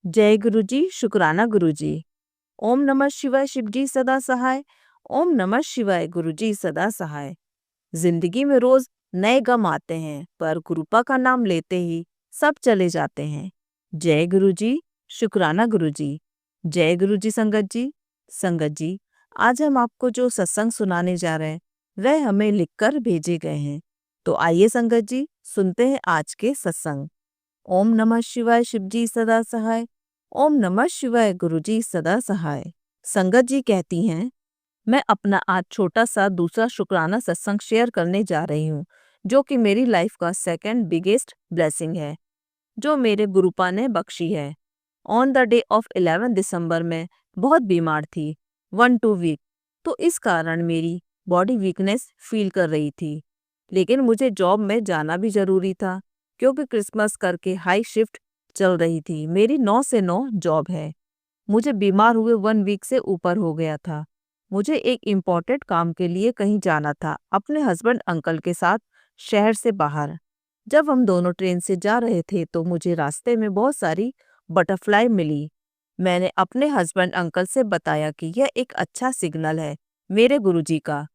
जय गुरु जी, शुक्राना गुरु जी। ओम नमः शिवाय, शिव जी सदा सहाय। ओम नमः शिवाय, गुरु जी सदा सहाय। जिंदगी में रोज नए गम आते हैं, पर गुरुपा का नाम लेते ही सब चले जाते हैं। जय गुरु जी, शुक्राना गुरु जी। जय गुरु जी संगत जी। संगत जी, आज हम आपको जो सत्संग सुनाने जा रहे हैं वह हमें लिखकर भेजे गए हैं। तो आइए संगत जी, सुनते हैं आज के सत्संग। ओम नमः शिवाय, शिव जी सदा सहाय। ओम नमः शिवाय, गुरु जी सदा सहाय। संगत जी कहती हैं, मैं अपना आज छोटा सा दूसरा शुक्राना सत्संग शेयर करने जा रही हूँ, जो कि मेरी लाइफ का सेकंड बिगेस्ट ब्लेसिंग है, जो मेरे गुरुपा ने बख्शी है। ऑन द डे ऑफ 11 दिसंबर में बहुत बीमार थी, 1 2 वीक। तो इस कारण मेरी बॉडी वीकनेस फील कर रही थी, लेकिन मुझे जॉब में जाना भी जरूरी था, क्योंकि क्रिसमस करके हाई शिफ्ट चल रही थी। मेरी 9 से 9 जॉब है। मुझे बीमार हुए 1 वीक से ऊपर हो गया था। मुझे एक इम्पोर्टेंट काम के लिए कहीं जाना था, अपने हस्बैंड अंकल के साथ, शहर से बाहर। जब हम दोनों ट्रेन से जा रहे थे तो मुझे रास्ते में बहुत सारी बटरफ्लाई मिली। मैंने अपने हस्बैंड अंकल से बताया कि यह एक अच्छा सिग्नल है मेरे गुरुजी का।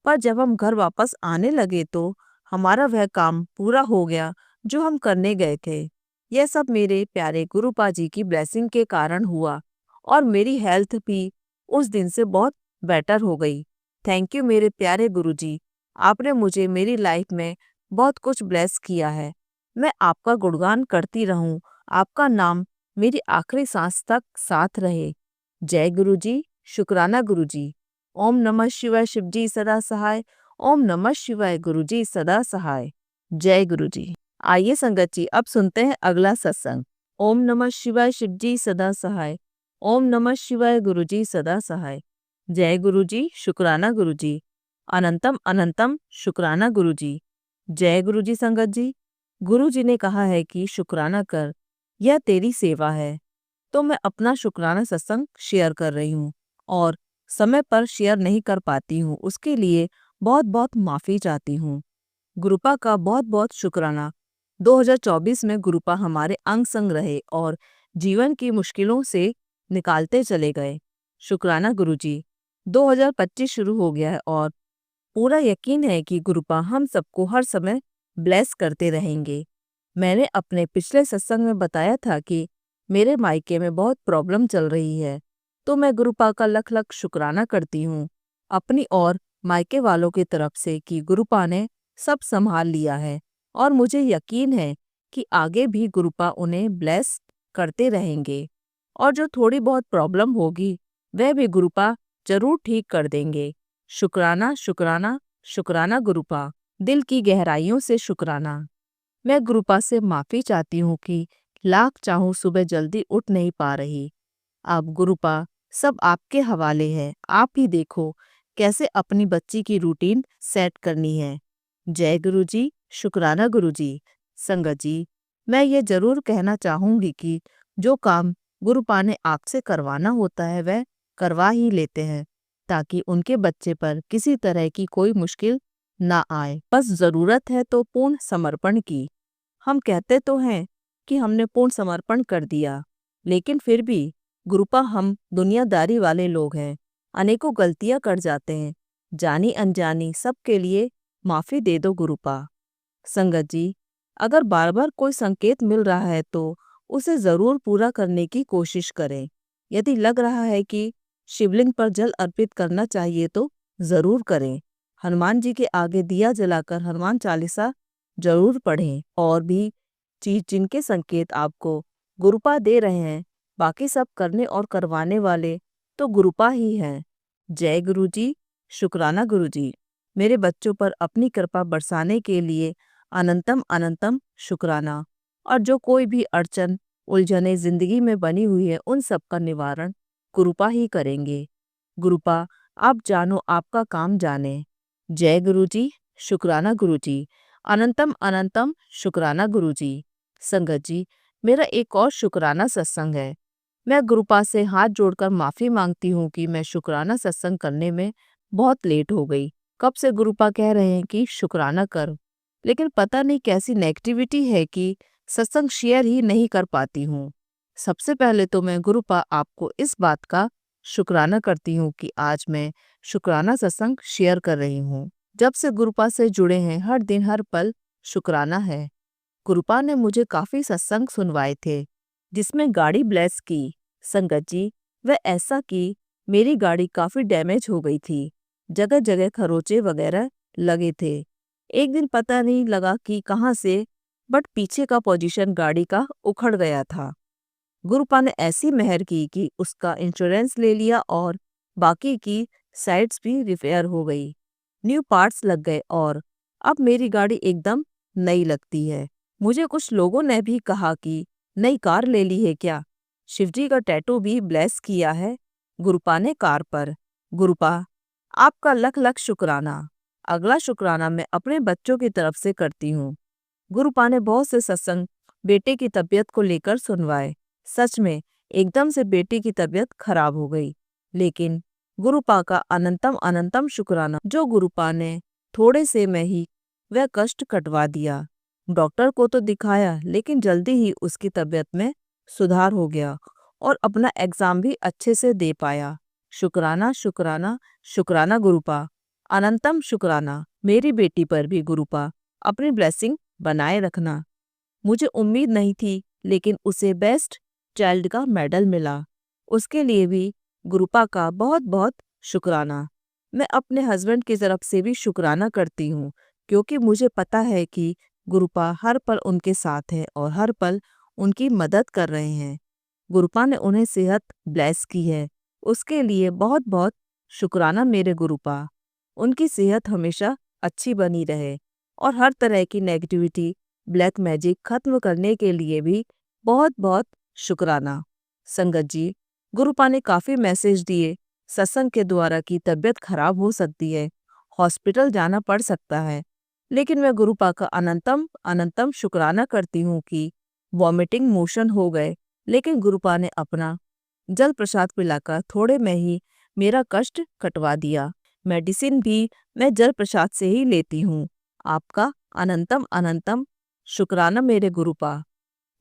पर जब हम घर वापस आने लगे तो हमारा वह काम पूरा हो गया जो हम करने गए थे। यह सब मेरे प्यारे गुरुपा जी की ब्लेसिंग के कारण हुआ, और मेरी हेल्थ भी उस दिन से बहुत बेटर हो गई। थैंक यू मेरे प्यारे गुरुजी, आपने मुझे मेरी लाइफ में बहुत कुछ ब्लेस किया है। मैं आपका गुणगान करती रहूं, आपका नाम मेरी आखिरी सांस तक साथ रहे। जय गुरुजी, शुक्राना गुरुजी। ओम नमः शिवाय, शिव जी सदा सहाय। ओम नमः शिवाय, गुरु जी सदा सहाय। जय गुरु जी। आइए संगत जी, अब सुनते हैं अगला सत्संग। ओम नमः शिवाय, शिव जी सदा सहाय। ओम नमः शिवाय, गुरु जी सदा सहाय। जय गुरु जी, शुक्राना गुरु जी। अनंतम अनंतम शुक्राना गुरु जी। जय गुरु जी संगत जी। गुरु जी ने कहा है कि शुक्राना कर, यह तेरी सेवा है। तो मैं अपना शुक्राना सत्संग शेयर कर रही हूँ, और समय पर शेयर नहीं कर पाती हूँ, उसके लिए बहुत बहुत माफ़ी चाहती हूँ। गुरुपा का बहुत बहुत शुक्राना। 2024 में गुरुपा हमारे अंग संग रहे और जीवन की मुश्किलों से निकालते चले गए। शुक्राना गुरुजी। 2025 शुरू हो गया है, और पूरा यकीन है कि गुरुपा हम सबको हर समय ब्लेस करते रहेंगे। मैंने अपने पिछले सत्संग में बताया था कि मेरे मायके में बहुत प्रॉब्लम चल रही है, तो मैं गुरुपा का लख लख शुक्राना करती हूँ अपनी और मायके वालों की तरफ से कि गुरुपा ने सब संभाल लिया है, और मुझे यकीन है कि आगे भी गुरुपा उन्हें ब्लेस करते रहेंगे, और जो थोड़ी बहुत प्रॉब्लम होगी वह भी गुरुपा जरूर ठीक कर देंगे। शुक्राना शुक्राना शुक्राना गुरुपा, दिल की गहराइयों से शुक्राना। मैं गुरुपा से माफ़ी चाहती हूँ कि लाख चाहूँ सुबह जल्दी उठ नहीं पा रही। अब गुरुपा सब आपके हवाले है, आप ही देखो कैसे अपनी बच्ची की रूटीन सेट करनी है। जय गुरु जी, शुक्राना गुरु जी। संगत जी, मैं ये जरूर कहना चाहूँगी कि जो काम गुरुपा ने आपसे करवाना होता है वह करवा ही लेते हैं, ताकि उनके बच्चे पर किसी तरह की कोई मुश्किल ना आए। बस ज़रूरत है तो पूर्ण समर्पण की। हम कहते तो हैं कि हमने पूर्ण समर्पण कर दिया, लेकिन फिर भी गुरुपा हम दुनियादारी वाले लोग हैं, अनेकों गलतियां कर जाते हैं। जानी अनजानी सबके लिए माफ़ी दे दो गुरुपा। संगत जी, अगर बार बार कोई संकेत मिल रहा है तो उसे ज़रूर पूरा करने की कोशिश करें। यदि लग रहा है कि शिवलिंग पर जल अर्पित करना चाहिए तो ज़रूर करें। हनुमान जी के आगे दिया जलाकर हनुमान चालीसा जरूर पढ़ें। और भी चीज जिनके संकेत आपको गुरुपा दे रहे हैं, बाकी सब करने और करवाने वाले तो गुरुपा ही हैं। जय गुरु जी, शुक्राना गुरु जी। मेरे बच्चों पर अपनी कृपा बरसाने के लिए अनंतम अनंतम शुक्राना। और जो कोई भी अड़चन उलझने जिंदगी में बनी हुई है, उन सब का निवारण गुरुपा ही करेंगे। गुरुपा, आप जानो आपका काम जाने। जय गुरु जी, शुक्राना गुरु जी। अनंतम अनंतम शुक्राना गुरु जी। संगत जी, मेरा एक और शुक्राना सत्संग है। मैं गुरुपा से हाथ जोड़कर माफ़ी मांगती हूँ कि मैं शुक्राना सत्संग करने में बहुत लेट हो गई। कब से गुरुपा कह रहे हैं कि शुक्राना कर, लेकिन पता नहीं कैसी नेगेटिविटी है कि सत्संग शेयर ही नहीं कर पाती हूँ। सबसे पहले तो मैं गुरुपा आपको इस बात का शुक्राना करती हूँ कि आज मैं शुक्राना सत्संग शेयर कर रही हूँ। जब से गुरुपा से जुड़े हैं हर दिन हर पल शुक्राना है। गुरुपा ने मुझे काफी सत्संग सुनवाए थे जिसमें गाड़ी ब्लेस की संगत जी वह ऐसा कि मेरी गाड़ी काफी डैमेज हो गई थी। जगह जगह खरोचे वगैरह लगे थे। एक दिन पता नहीं लगा कि कहाँ से बट पीछे का पोजीशन गाड़ी का उखड़ गया था। गुरुपा ने ऐसी मेहर की कि उसका इंश्योरेंस ले लिया और बाकी की साइड्स भी रिपेयर हो गई। न्यू पार्ट्स लग गए और अब मेरी गाड़ी एकदम नई लगती है। मुझे कुछ लोगों ने भी कहा कि नई कार ले ली है क्या। शिवजी का टैटू भी ब्लेस किया है गुरुपा ने कार पर। गुरुपा आपका लख लख शुक्राना। अगला शुक्राना मैं अपने बच्चों की तरफ से करती हूँ। गुरुपा ने बहुत से सत्संग बेटे की तबीयत को लेकर सुनवाए। सच में एकदम से बेटे की तबीयत खराब हो गई, लेकिन गुरुपा का अनंतम अनंतम शुक्राना जो गुरुपा ने थोड़े से में ही वह कष्ट कटवा दिया। डॉक्टर को तो दिखाया लेकिन जल्दी ही उसकी तबीयत में सुधार हो गया और अपना एग्जाम भी अच्छे से दे पाया। शुक्राना शुक्राना शुक्राना गुरुपा। अनंतम शुक्राना मेरी बेटी पर भी गुरुपा अपनी ब्लेसिंग बनाए रखना। मुझे उम्मीद नहीं थी लेकिन उसे बेस्ट चाइल्ड का मेडल मिला। उसके लिए भी गुरुपा का बहुत बहुत शुक्राना। मैं अपने हस्बैंड की तरफ से भी शुक्राना करती हूँ क्योंकि मुझे पता है कि गुरुपा हर पल उनके साथ है और हर पल उनकी मदद कर रहे हैं। गुरुपा ने उन्हें सेहत ब्लेस की है, उसके लिए बहुत बहुत शुक्राना मेरे गुरुपा। उनकी सेहत हमेशा अच्छी बनी रहे और हर तरह की नेगेटिविटी ब्लैक मैजिक खत्म करने के लिए भी बहुत बहुत शुक्राना। संगत जी, गुरुपा ने काफ़ी मैसेज दिए सत्संग के द्वारा कि तबीयत खराब हो सकती है, हॉस्पिटल जाना पड़ सकता है, लेकिन मैं गुरुपा का अनंतम अनंतम शुक्राना करती हूँ कि वॉमिटिंग मोशन हो गए लेकिन गुरुपा ने अपना जल प्रसाद पिलाकर थोड़े में ही मेरा कष्ट कटवा दिया। मेडिसिन भी मैं जल प्रसाद से ही लेती हूँ। आपका अनंतम अनंतम शुक्राना मेरे गुरुपा।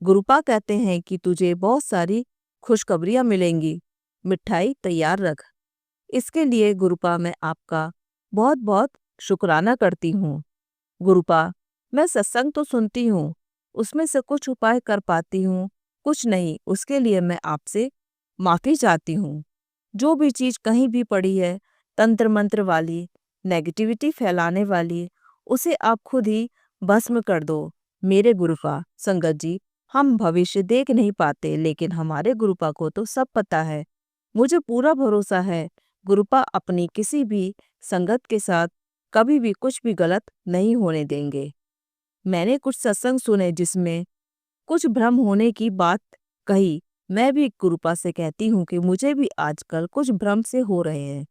गुरुपा कहते हैं कि तुझे बहुत सारी खुशखबरियां मिलेंगी, मिठाई तैयार रख। इसके लिए गुरुपा मैं आपका बहुत बहुत शुक्राना करती हूँ। गुरुपा मैं सत्संग तो सुनती हूँ, उसमें से कुछ उपाय कर पाती हूँ, कुछ नहीं। उसके लिए मैं आपसे माफ़ी चाहती हूँ। जो भी चीज़ कहीं भी पड़ी है तंत्र मंत्र वाली, नेगेटिविटी फैलाने वाली, उसे आप खुद ही भस्म कर दो मेरे गुरुपा। संगत जी, हम भविष्य देख नहीं पाते लेकिन हमारे गुरुपा को तो सब पता है। मुझे पूरा भरोसा है गुरुपा अपनी किसी भी संगत के साथ कभी भी कुछ भी गलत नहीं होने देंगे। मैंने कुछ सत्संग सुने जिसमें कुछ भ्रम होने की बात कही। मैं भी गुरुपा से कहती हूँ कि मुझे भी आजकल कुछ भ्रम से हो रहे हैं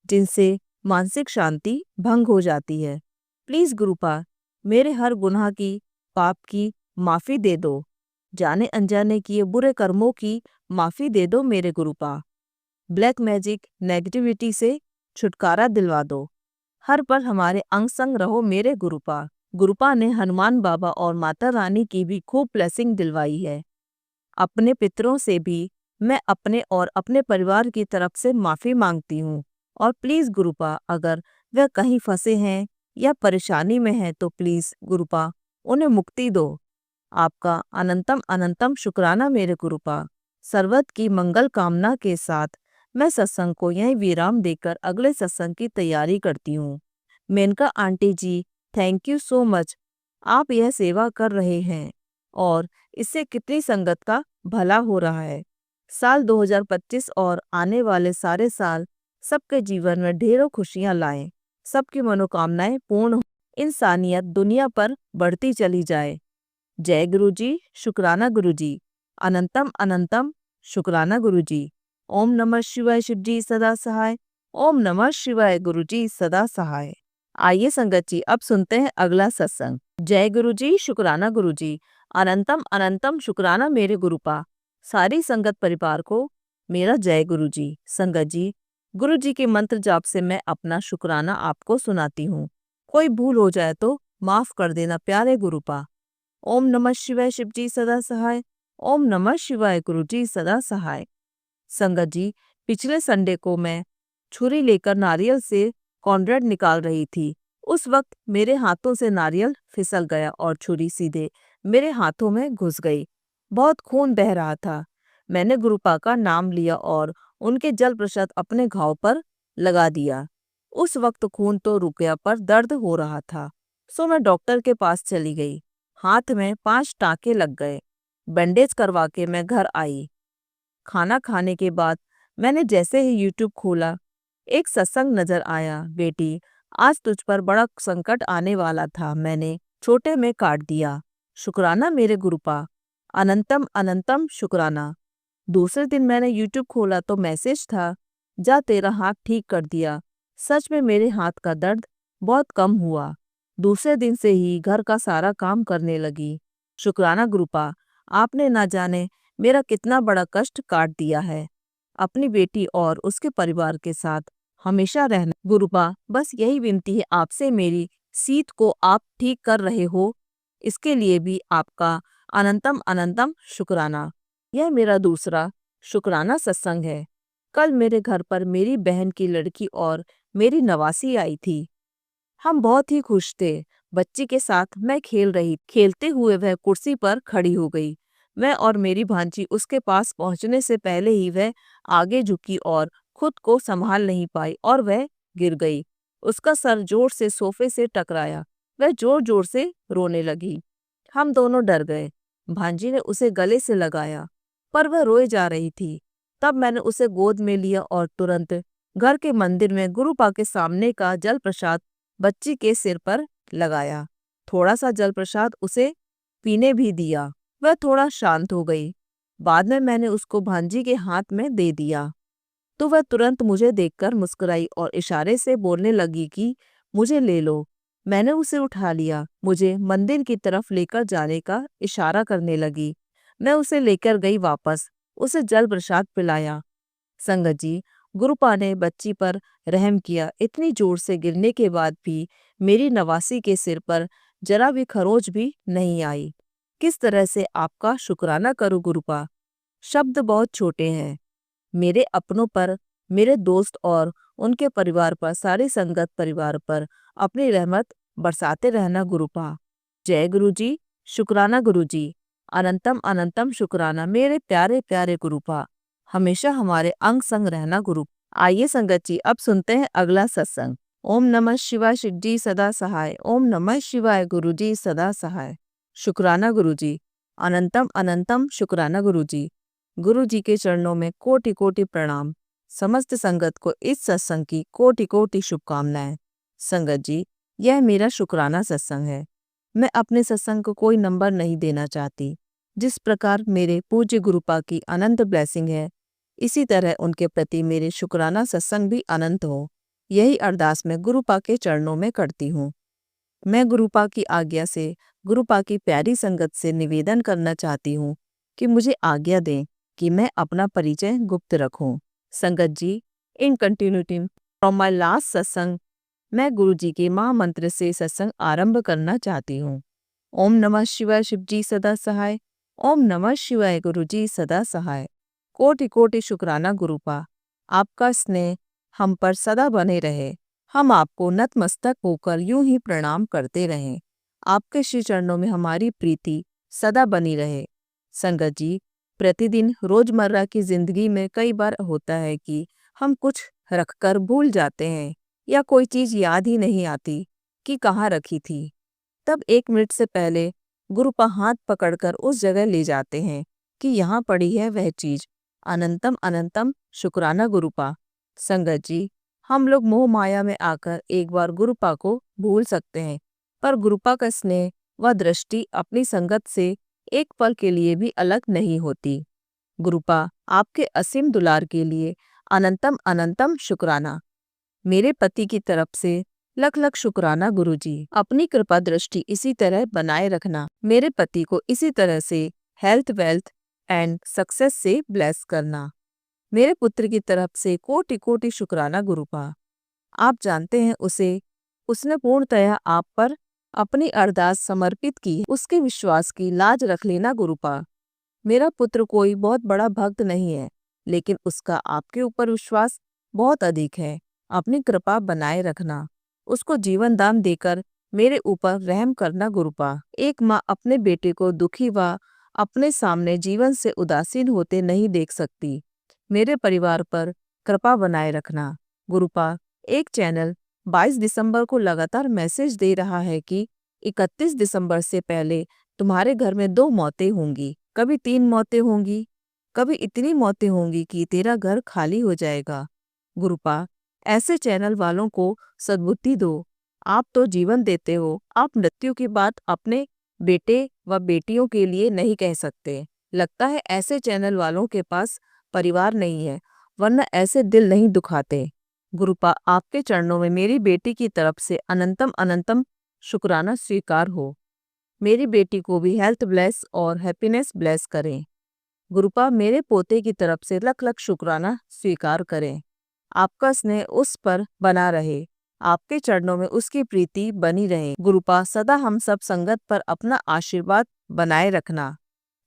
जिनसे मानसिक शांति भंग हो जाती है। प्लीज गुरुपा मेरे हर गुनाह की, पाप की माफी दे दो। जाने अनजाने किए बुरे कर्मों की माफी दे दो मेरे गुरुपा। ब्लैक मैजिक नेगेटिविटी से छुटकारा दिलवा दो। हर पल हमारे अंग संग रहो मेरे गुरुपा। गुरुपा ने हनुमान बाबा और माता रानी की भी खूब ब्लेसिंग दिलवाई है। अपने पितरों से भी मैं अपने और अपने परिवार की तरफ से माफ़ी मांगती हूँ। और प्लीज़ गुरुपा अगर वह कहीं फंसे हैं या परेशानी में हैं तो प्लीज़ गुरुपा उन्हें मुक्ति दो। आपका अनंतम अनंतम शुक्राना मेरे गुरुपा। सर्वत की मंगल कामना के साथ मैं सत्संग को यहीं विराम देकर अगले सत्संग की तैयारी करती हूँ। Menka aunty ji, thank you so much. आप यह सेवा कर रहे हैं और इससे कितनी संगत का भला हो रहा है। साल 2025 और आने वाले सारे साल सबके जीवन में ढेरों खुशियां लाएं, सबकी मनोकामनाएं पूर्ण हो, इंसानियत दुनिया पर बढ़ती चली जाए। जय गुरु जी, शुक्राना गुरु जी, अनंतम अनंतम शुक्राना गुरु जी। ओम नमः शिवाय, शिव जी सदा सहाय। ओम नमः शिवाय, गुरु जी सदा सहाय। आइए संगत जी अब सुनते हैं अगला सत्संग। जय गुरु जी, शुक्राना गुरु जी, अनंतम अनंतम शुक्राना मेरे गुरुपा। सारी संगत परिवार को मेरा जय गुरु जी। संगत जी, गुरु जी के मंत्र जाप से मैं अपना शुक्राना आपको सुनाती हूँ। कोई भूल हो जाए तो माफ कर देना प्यारे गुरुपा। ओम नमः शिवाय, शिव जी सदा सहाय। ओम नमः शिवाय गुरुजी सदा सहाय। संगत जी, पिछले संडे को मैं छुरी लेकर नारियल से कॉर्नरेड निकाल रही थी। उस वक्त मेरे हाथों से नारियल फिसल गया और छुरी सीधे मेरे हाथों में घुस गई। बहुत खून बह रहा था। मैंने गुरुपा का नाम लिया और उनके जल प्रसाद अपने घाव पर लगा दिया। उस वक्त खून तो रुक गया पर दर्द हो रहा था, सो मैं डॉक्टर के पास चली गई। हाथ में 5 टाँके लग गए। बैंडेज करवा के मैं घर आई। खाना खाने के बाद मैंने जैसे ही यूट्यूब खोला, एक सत्संग नजर आया। बेटी, आज तुझ पर बड़ा संकट आने वाला था, मैंने छोटे में काट दिया। शुक्राना मेरे गुरुपा, अनंतम अनंतम शुक्राना। दूसरे दिन मैंने यूट्यूब खोला तो मैसेज था, जा तेरा हाथ ठीक कर दिया। सच में मेरे हाथ का दर्द बहुत कम हुआ। दूसरे दिन से ही घर का सारा काम करने लगी। शुक्राना गुरुपा, आपने ना जाने मेरा कितना बड़ा कष्ट काट दिया है। अपनी बेटी और उसके परिवार के साथ हमेशा रहना। गुरुपा, बस यही विनती है आपसे, मेरी सीत को आप ठीक कर रहे हो, इसके लिए भी आपका अनंतम अनंतम शुक्राना। यह मेरा दूसरा शुक्राना सत्संग है। कल मेरे घर पर मेरी बहन की लड़की और मेरी नवासी आई थी। हम बहुत ही खुश थे। बच्ची के साथ मैं खेल रही, खेलते हुए वह कुर्सी पर खड़ी हो गई। मैं और मेरी भांजी उसके पास पहुंचने से पहले ही वह आगे झुकी और खुद को संभाल नहीं पाई और वह गिर गई। उसका सर जोर से सोफे से टकराया। वह जोर जोर से रोने लगी। हम दोनों डर गए। भांजी ने उसे गले से लगाया, पर वह रोए जा रही थी। तब मैंने उसे गोद में लिया और तुरंत घर के मंदिर में गुरुपा के सामने का जल प्रसाद बच्ची के सिर पर लगाया। थोड़ा सा जल प्रसाद उसे पीने भी दिया। वह थोड़ा शांत हो गई। बाद में मैंने उसको भांजी के हाथ में दे दिया तो वह तुरंत मुझे देखकर मुस्कुराई और इशारे से बोलने लगी कि मुझे ले लो। मैंने उसे उठा लिया। मुझे मंदिर की तरफ लेकर जाने का इशारा करने लगी। मैं उसे लेकर गई वापस। उसे जल प्रसाद पिलाया। संगत जी, गुरुपा ने बच्ची पर रहम किया। इतनी जोर से गिरने के बाद भी मेरी नवासी के सिर पर जरा भी खरोच भी नहीं आई। किस तरह से आपका शुक्राना करूं गुरुपा? शब्द बहुत छोटे हैं। मेरे अपनों पर, मेरे दोस्त और उनके परिवार पर, सारी संगत परिवार पर अपनी रहमत बरसाते रहना गुरुपा। जय गुरुजी, शुक्राना गुरुजी, अनंतम अनंतम शुक्राना मेरे प्यारे प्यारे गुरुपा। हमेशा हमारे अंग संग रहना गुरु। आइए संगत जी, अब सुनते हैं अगला सत्संग। ओम नमः शिवाय शिवजी सदा सहाय। ओम नमः शिवाय गुरुजी सदा सहाय। शुक्राना गुरुजी, अनंतम अनंतम शुक्राना गुरुजी। गुरु जी के चरणों में कोटि कोटि प्रणाम। समस्त संगत को इस सत्संग की कोटि कोटि शुभकामनाएं। संगत जी, यह मेरा शुक्राना सत्संग है। मैं अपने सत्संग को कोई नंबर नहीं देना चाहती। जिस प्रकार मेरे पूज्य गुरुपा की अनंत ब्लेसिंग है, इसी तरह उनके प्रति मेरे शुक्राना सत्संग भी अनंत हो। यही अरदास मैं गुरुपा के चरणों में करती हूँ। मैं गुरुपा की आज्ञा से, गुरुपा की प्यारी संगत से निवेदन करना चाहती हूँ कि मुझे आज्ञा दें कि मैं अपना परिचय गुप्त रखूं। संगत जी, इन कंटिन्यूटी फ्रॉम माय लास्ट सत्संग, मैं गुरु जी के महामंत्र से सत्संग आरंभ करना चाहती हूँ। ओम नमः शिवाय शिवजी सदा सहाय। ओम नमः शिवाय गुरुजी सदा सहाय। कोटि कोटि शुक्राना गुरुपा। आपका स्नेह हम पर सदा बने रहे। हम आपको नतमस्तक होकर यूं ही प्रणाम करते रहें। आपके श्री चरणों में हमारी प्रीति सदा बनी रहे। संगत जी, प्रतिदिन रोजमर्रा की जिंदगी में कई बार होता है कि हम कुछ रखकर भूल जाते हैं या कोई चीज याद ही नहीं आती कि कहाँ रखी थी। तब 1 मिनट से पहले गुरुपा हाथ पकड़कर उस जगह ले जाते हैं कि यहाँ पड़ी है वह चीज। अनंतम अनंतम शुक्राना गुरुपा। संगत जी, हम लोग मोह माया में आकर एक बार गुरुपा को भूल सकते हैं, पर गुरुपा का स्नेह व दृष्टि अपनी संगत से एक पल के लिए भी अलग नहीं होती। गुरुपा, आपके असीम दुलार के लिए अनंतम अनंतम शुक्राना। मेरे पति की तरफ से लख लख शुक्राना गुरुजी। अपनी कृपा दृष्टि इसी तरह बनाए रखना। मेरे पति को इसी तरह से हेल्थ, वेल्थ एंड सक्सेस से ब्लेस करना। मेरे पुत्र की तरफ से कोटि कोटि शुक्राना गुरुपा। आप जानते हैं उसने पूर्णतया आप पर अपनी अरदास समर्पित की। उसके विश्वास की लाज रख लेना गुरुपा। मेरा पुत्र कोई बहुत बड़ा भक्त नहीं है, लेकिन उसका आपके ऊपर विश्वास बहुत अधिक है। अपनी कृपा बनाए रखना, उसको जीवन दान देकर मेरे ऊपर रहम करना गुरुपा। एक माँ अपने बेटे को दुखी व अपने सामने जीवन से उदासीन होते नहीं देख सकती। मेरे परिवार पर कृपा बनाए रखना गुरुपा। एक चैनल 22 दिसंबर को लगातार मैसेज दे रहा है कि 31 दिसंबर से पहले तुम्हारे घर में 2 मौतें होंगी, कभी 3 मौतें होंगी, कभी इतनी मौतें होंगी कि तेरा घर खाली हो जाएगा। गुरुपा, ऐसे चैनल वालों को सद्बुद्धि दो। आप तो जीवन देते हो, आप मृत्यु की बात अपने बेटे व बेटियों के लिए नहीं कह सकते। लगता है ऐसे चैनल वालों के पास परिवार नहीं है, वरना ऐसे दिल नहीं दुखाते। गुरुपा, आपके चरणों में मेरी बेटी की तरफ से अनंतम अनंतम शुक्राना स्वीकार हो। मेरी बेटी को भी हेल्थ ब्लेस और हैप्पीनेस ब्लेस करें। गुरुपा, मेरे पोते की तरफ से लख लख शुक्राना स्वीकार करें। आपका स्नेह उस पर बना रहे, आपके चरणों में उसकी प्रीति बनी रहे। गुरुपा, सदा हम सब संगत पर अपना आशीर्वाद बनाए रखना।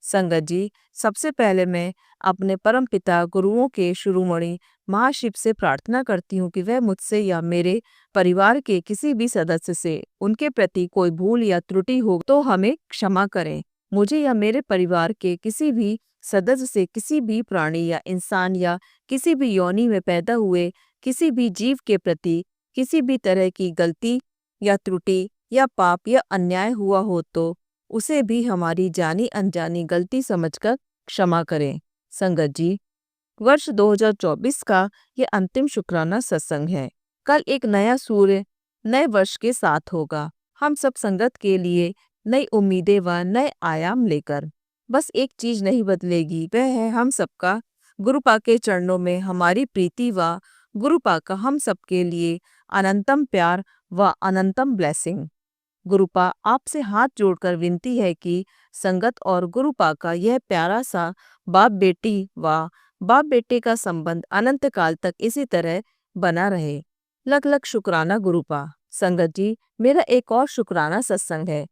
संगत जी, सबसे पहले मैं अपने परम पिता गुरुओं के शिरोमणि महाशिव से प्रार्थना करती हूँ कि वह मुझसे या मेरे परिवार के किसी भी सदस्य से उनके प्रति कोई भूल या त्रुटि हो तो हमें क्षमा करें। मुझे या मेरे परिवार के किसी भी सदस्य से किसी भी प्राणी या इंसान या किसी भी योनि में पैदा हुए किसी भी जीव के प्रति किसी भी तरह की गलती या त्रुटि या पाप या अन्याय हुआ हो तो उसे भी हमारी जानी अनजानी गलती समझकर क्षमा करें। संगत जी, वर्ष 2024 का ये अंतिम शुक्राना सत्संग है। कल एक नया सूर्य नए वर्ष के साथ होगा, हम सब संगत के लिए नई उम्मीदें व नए आयाम लेकर। बस एक चीज नहीं बदलेगी, वह है हम सबका गुरुपा के चरणों में हमारी प्रीति व गुरुपा का हम सबके लिए अनंतम प्यार व अनंतम ब्लेसिंग। गुरुपा, आपसे हाथ जोड़कर विनती है कि संगत और गुरुपा का यह प्यारा सा बाप बेटी व बाप बेटे का संबंध अनंत काल तक इसी तरह बना रहे। लख लख शुक्राना गुरुपा। संगत जी, मेरा एक और शुक्राना सत्संग है।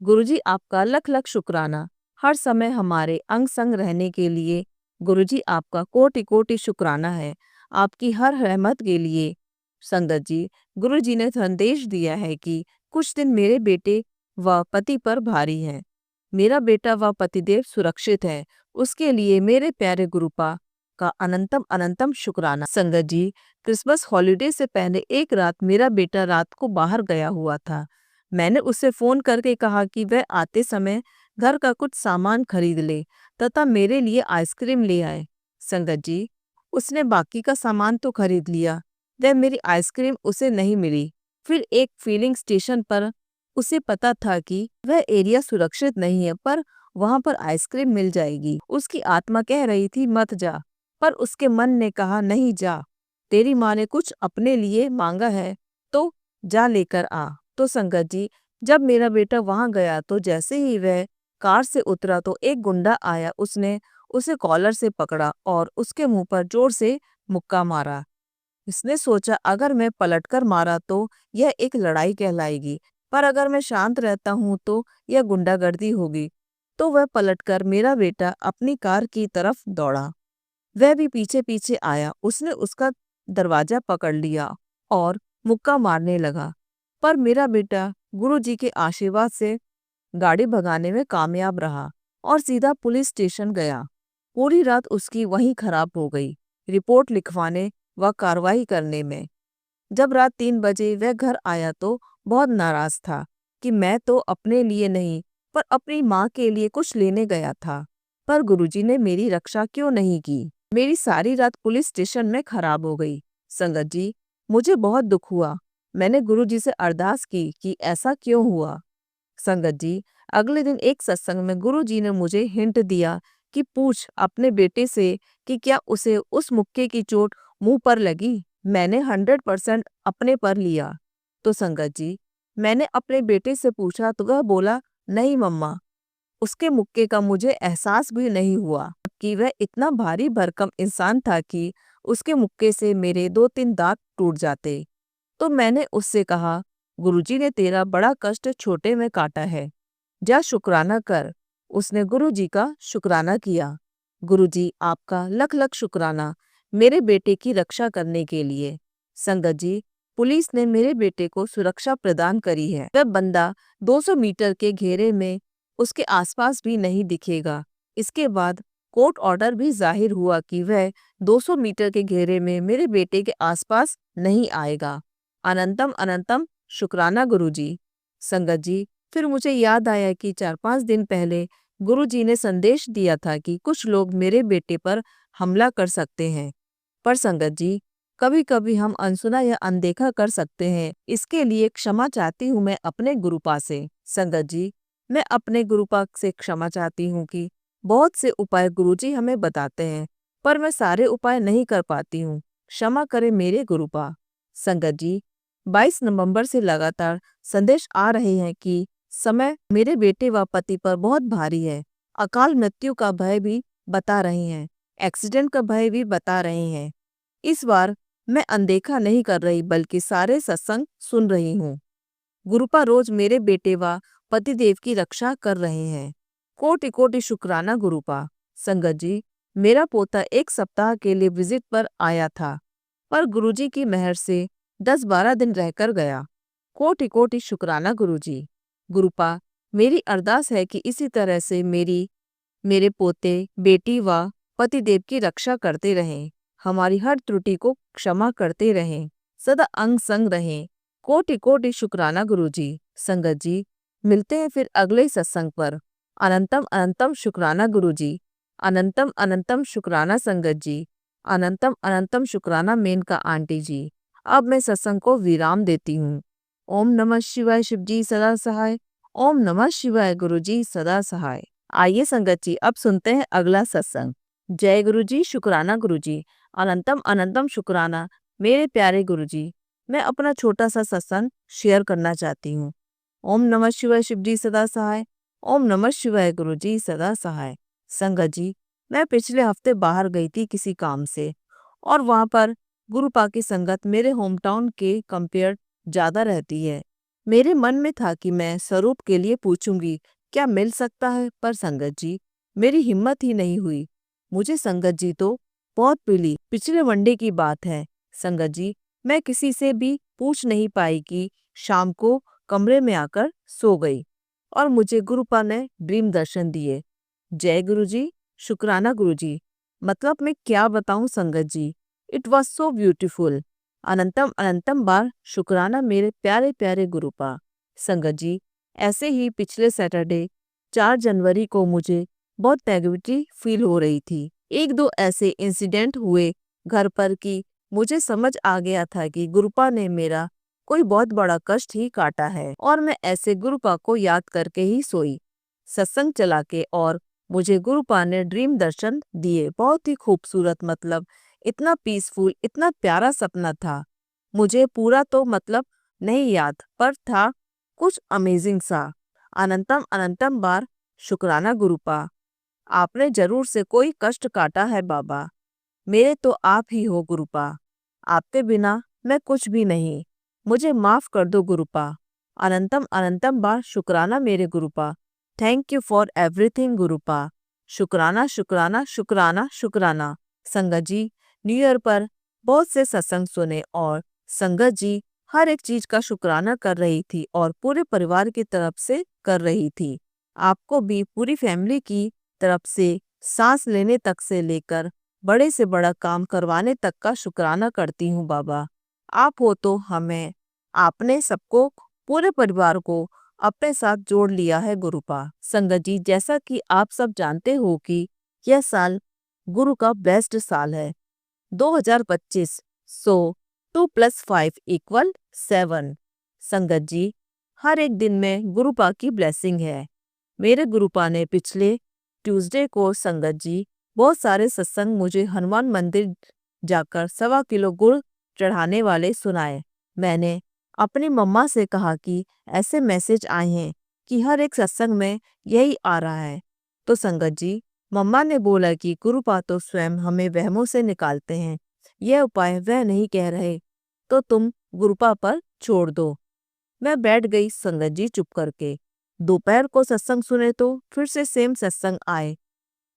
गुरुजी, आपका लख लख शुक्राना। हर समय हमारे अंग संग रहने के लिए गुरुजी आपका कोटि कोटि शुक्राना है, आपकी हर रहमत के लिए। संगत जी, गुरुजी ने संदेश दिया है कि कुछ दिन मेरे बेटे व पति पर भारी है। मेरा बेटा व पतिदेव सुरक्षित है, उसके लिए मेरे प्यारे गुरुपा का अनंतम अनंतम शुक्राना। संगत जी, क्रिसमस हॉलिडे से पहले एक रात मेरा बेटा रात को बाहर गया हुआ था। मैंने उसे फोन करके कहा कि वह आते समय घर का कुछ सामान खरीद ले तथा मेरे लिए आइसक्रीम ले आए। संगत जी, उसने बाकी का सामान तो खरीद लिया, वह मेरी आइसक्रीम उसे नहीं मिली। फिर एक फिलिंग स्टेशन पर उसे पता था कि वह एरिया सुरक्षित नहीं है, पर वहां पर आइसक्रीम मिल जाएगी। उसकी आत्मा कह रही थी मत जा, पर उसके मन ने कहा नहीं जा, तेरी माँ ने कुछ अपने लिए मांगा है तो जा लेकर आ। तो संगत जी, जब मेरा बेटा वहां गया तो जैसे ही वह कार से उतरा तो एक गुंडा आया, उसने उसे कॉलर से पकड़ा और उसके मुंह पर जोर से मुक्का मारा। इसने सोचा अगर मैं पलटकर मारा तो यह एक लड़ाई कहलाएगी, पर अगर मैं शांत रहता हूं तो यह गुंडागर्दी होगी। तो वह पलटकर मेरा बेटा अपनी कार की तरफ दौड़ा। वह भी पीछे पीछे आया, उसने उसका दरवाजा पकड़ लिया और मुक्का मारने लगा, पर मेरा बेटा गुरुजी के आशीर्वाद से गाड़ी भगाने में कामयाब रहा और सीधा पुलिस स्टेशन गया। पूरी रात उसकी वहीं खराब हो गई, रिपोर्ट लिखवाने व कार्रवाई करने में। जब रात 3 बजे वह घर आया तो बहुत नाराज था कि मैं तो अपने लिए नहीं पर अपनी माँ के लिए कुछ लेने गया था, पर गुरुजी ने मेरी रक्षा क्यों नहीं की। मेरी सारी रात पुलिस स्टेशन में खराब हो गई। संगत जी, मुझे बहुत दुख हुआ। मैंने गुरुजी से अरदास की कि ऐसा क्यों हुआ। संगत जी, अगले दिन एक सत्संग में गुरुजी ने मुझे हिंट दिया कि पूछ अपने बेटे से कि क्या उसे उस मुक्के की चोट मुंह पर लगी। मैंने 100% अपने पर लिया। तो संगत जी, मैंने अपने बेटे से पूछा तो वह बोला नहीं मम्मा, उसके मुक्के का मुझे एहसास भी नहीं हुआ कि वह इतना भारी भरकम इंसान था कि उसके मुक्के से मेरे 2-3 दांत टूट जाते। तो मैंने उससे कहा गुरुजी ने तेरा बड़ा कष्ट छोटे में काटा है, जा शुक्राना कर। उसने गुरुजी का शुक्राना किया। गुरुजी, आपका लख लख शुक्राना मेरे बेटे की रक्षा करने के लिए। संगत जी, पुलिस ने मेरे बेटे को सुरक्षा प्रदान करी है। वह बंदा 200 मीटर के घेरे में उसके आसपास भी नहीं दिखेगा। इसके बाद कोर्ट ऑर्डर भी जाहिर हुआ कि वह 200 मीटर के घेरे में मेरे बेटे के आसपास नहीं आएगा। अनंतम अनंतम शुक्राना गुरुजी। संगत जी, फिर मुझे याद आया कि 4-5 दिन पहले गुरुजी ने संदेश दिया था कि कुछ लोग मेरे बेटे पर हमला कर सकते हैं। पर संगत जी, कभी कभी हम अनसुना या अनदेखा कर सकते हैं। इसके लिए क्षमा चाहती हूँ मैं अपने गुरुपा से। संगत जी, मैं अपने गुरुपा से क्षमा चाहती हूँ कि बहुत से उपाय गुरुजी हमें बताते हैं, पर मैं सारे उपाय नहीं कर पाती हूँ। क्षमा करें मेरे गुरुपा। संगत जी, 22 नवंबर से लगातार संदेश आ रहे हैं कि समय मेरे बेटे व पति पर बहुत भारी है। अकाल मृत्यु का भय भी बता रहे हैं, एक्सीडेंट का भय भी बता रहे हैं। इस बार मैं अनदेखा नहीं कर रही बल्कि सारे सत्संग सुन रही हूँ। गुरुपा रोज मेरे बेटे व पतिदेव की रक्षा कर रहे हैं। कोटि कोटि शुक्राना गुरुपा। संगत जी, मेरा पोता 1 सप्ताह के लिए विजिट पर आया था, पर गुरुजी की मेहर से 10-12 दिन रहकर गया। कोटि कोटि शुक्राना गुरुजी। गुरुपा, मेरी अरदास है कि इसी तरह से मेरे पोते, बेटी व पतिदेव की रक्षा करते रहें, हमारी हर त्रुटि को क्षमा करते रहें, सदा अंग संग रहें। कोटि कोटि शुक्राना गुरुजी। संगत जी, मिलते हैं फिर अगले सत्संग पर। अनंतम अनंतम शुक्राना गुरुजी। अनंतम अनंतम शुक्राना संगत जी। अनंतम अनंतम शुक्राना मेनका आंटी जी। अब मैं सत्संग को विराम देती हूँ। ओम नमः शिवाय। शिवजी सदा सहाय। ओम नमः शिवाय। गुरुजी सदा सहाय। आइए संगत जी, अब सुनते हैं अगला सत्संग। जय गुरुजी। शुक्राना गुरुजी। अनंतम अनंतम शुक्राना मेरे प्यारे गुरुजी। मैं अपना छोटा सा सत्संग शेयर करना चाहती हूँ। ओम नमः शिवाय। शिवजी सदा सहाय। ओम नमः शिवाय। गुरुजी सदा सहाय। संगत जी, मैं पिछले हफ्ते बाहर गई थी किसी काम से, और वहां पर गुरुपा की संगत मेरे होम टाउन के कंपेयर ज्यादा रहती है। मेरे मन में था कि मैं स्वरूप के लिए पूछूंगी क्या मिल सकता है, पर संगत जी, मेरी हिम्मत ही नहीं हुई। मुझे संगत जी तो बहुत मिली। पिछले वनडे की बात है संगत जी, मैं किसी से भी पूछ नहीं पाई कि शाम को कमरे में आकर सो गई और मुझे गुरुपा ने ड्रीम दर्शन दिए। जय गुरुजी। शुक्राना गुरुजी। मतलब मैं क्या बताऊं संगत जी, इट वॉज सो ब्यूटीफुल। अनंतम अनंतम बार शुक्राना मेरे प्यारे प्यारे गुरुपा। संगत जी, ऐसे ही पिछले सैटरडे 4 जनवरी को मुझे बहुत नेगेटिविटी फील हो रही थी। 1-2 ऐसे इंसिडेंट हुए घर पर कि मुझे समझ आ गया था कि गुरुपा ने मेरा कोई बहुत बड़ा कष्ट ही काटा है, और मैं ऐसे गुरुपा को याद करके ही सोई सत्संग चला के, और मुझे गुरुपा ने ड्रीम दर्शन दिए। बहुत ही खूबसूरत, मतलब इतना पीसफुल, इतना प्यारा सपना था। मुझे पूरा तो मतलब नहीं याद, पर था कुछ अमेजिंग सा। अनंतम अनंतम बार शुक्राना गुरुपा। आपने जरूर से कोई कष्ट काटा है बाबा। मेरे तो आप ही हो गुरुपा। आपके बिना मैं कुछ भी नहीं। मुझे माफ कर दो गुरुपा। अनंतम अनंतम बार शुक्राना मेरे गुरुपा। Thank you for everything गुरुपा। शुक्राना शुक्राना शुक्राना शुक्राना। संगत जी, न्यू ईयर पर बहुत से सत्संग सुने और संगत जी हर एक चीज का शुक्राना कर रही थी और पूरे परिवार की तरफ से कर रही थी। आपको भी पूरी फैमिली की तरफ से सांस लेने तक से लेकर बड़े से बड़ा काम करवाने तक का शुक्राना करती हूँ बाबा। आप हो तो हमें, आपने सबको, पूरे परिवार को अपने साथ जोड़ लिया है गुरुपा। संगत जी, जैसा कि आप सब जानते हो कि यह साल गुरु का बेस्ट साल है 2025। सो 2 + 5 = 7। संगत जी, हर एक दिन में गुरुपा की ब्लेसिंग है। मेरे गुरुपा ने पिछले ट्यूसडे को संगत जी बहुत सारे सत्संग मुझे हनुमान मंदिर जाकर 1.25 किलो गुड़ चढ़ाने वाले सुनाए। मैंने अपनी मम्मा से कहा कि ऐसे मैसेज आए हैं कि हर एक सत्संग में यही आ रहा है। तो संगत जी, मम्मा ने बोला कि गुरुपा तो स्वयं हमें वहमों से निकालते हैं, यह उपाय वह नहीं कह रहे, तो तुम गुरुपा पर छोड़ दो। मैं बैठ गई संगत जी चुप करके। दोपहर को सत्संग सुने तो फिर से सेम सत्संग आए।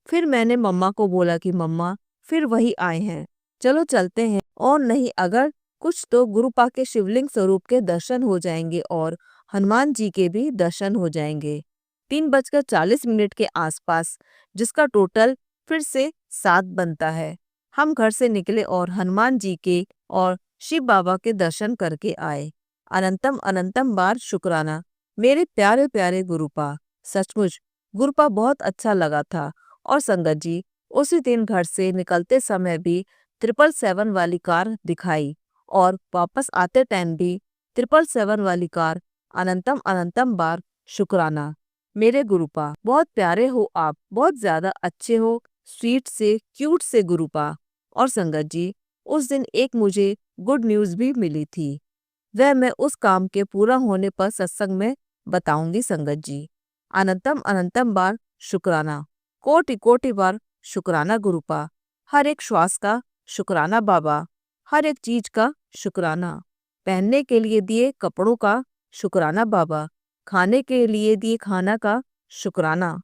फिर मैंने मम्मा को बोला कि मम्मा फिर वही आए हैं, चलो चलते हैं। और नहीं अगर कुछ तो गुरुपा के शिवलिंग स्वरूप के दर्शन हो जाएंगे और हनुमान जी के भी दर्शन हो जाएंगे। 3:40 के आसपास, जिसका टोटल फिर से 7 बनता है, हम घर से निकले और हनुमान जी के और शिव बाबा के दर्शन करके आए। अनंतम अनंतम बार शुक्राना मेरे प्यारे प्यारे गुरुपा। सचमुच गुरुपा बहुत अच्छा लगा था। और संगत जी, उसी दिन घर से निकलते समय भी 777 वाली कार दिखाई और वापस आते टाइम भी 777 वाली कार। अनंतम अनंतम बार शुक्राना मेरे गुरुपा। बहुत प्यारे हो आप, बहुत ज्यादा अच्छे हो, स्वीट से क्यूट से गुरुपा। और संगत जी, उस दिन एक मुझे गुड न्यूज़ भी मिली थी, वह मैं उस काम के पूरा होने पर सत्संग में बताऊंगी संगत जी। अनंतम अनंतम बार शुक्राना, कोटि कोटि बार शुक्राना गुरुपा। हर एक श्वास का शुक्राना बाबा, हर एक चीज का शुक्राना। पहनने के लिए दिए कपड़ों का शुक्राना बाबा, खाने के लिए दिए खाना का शुक्राना।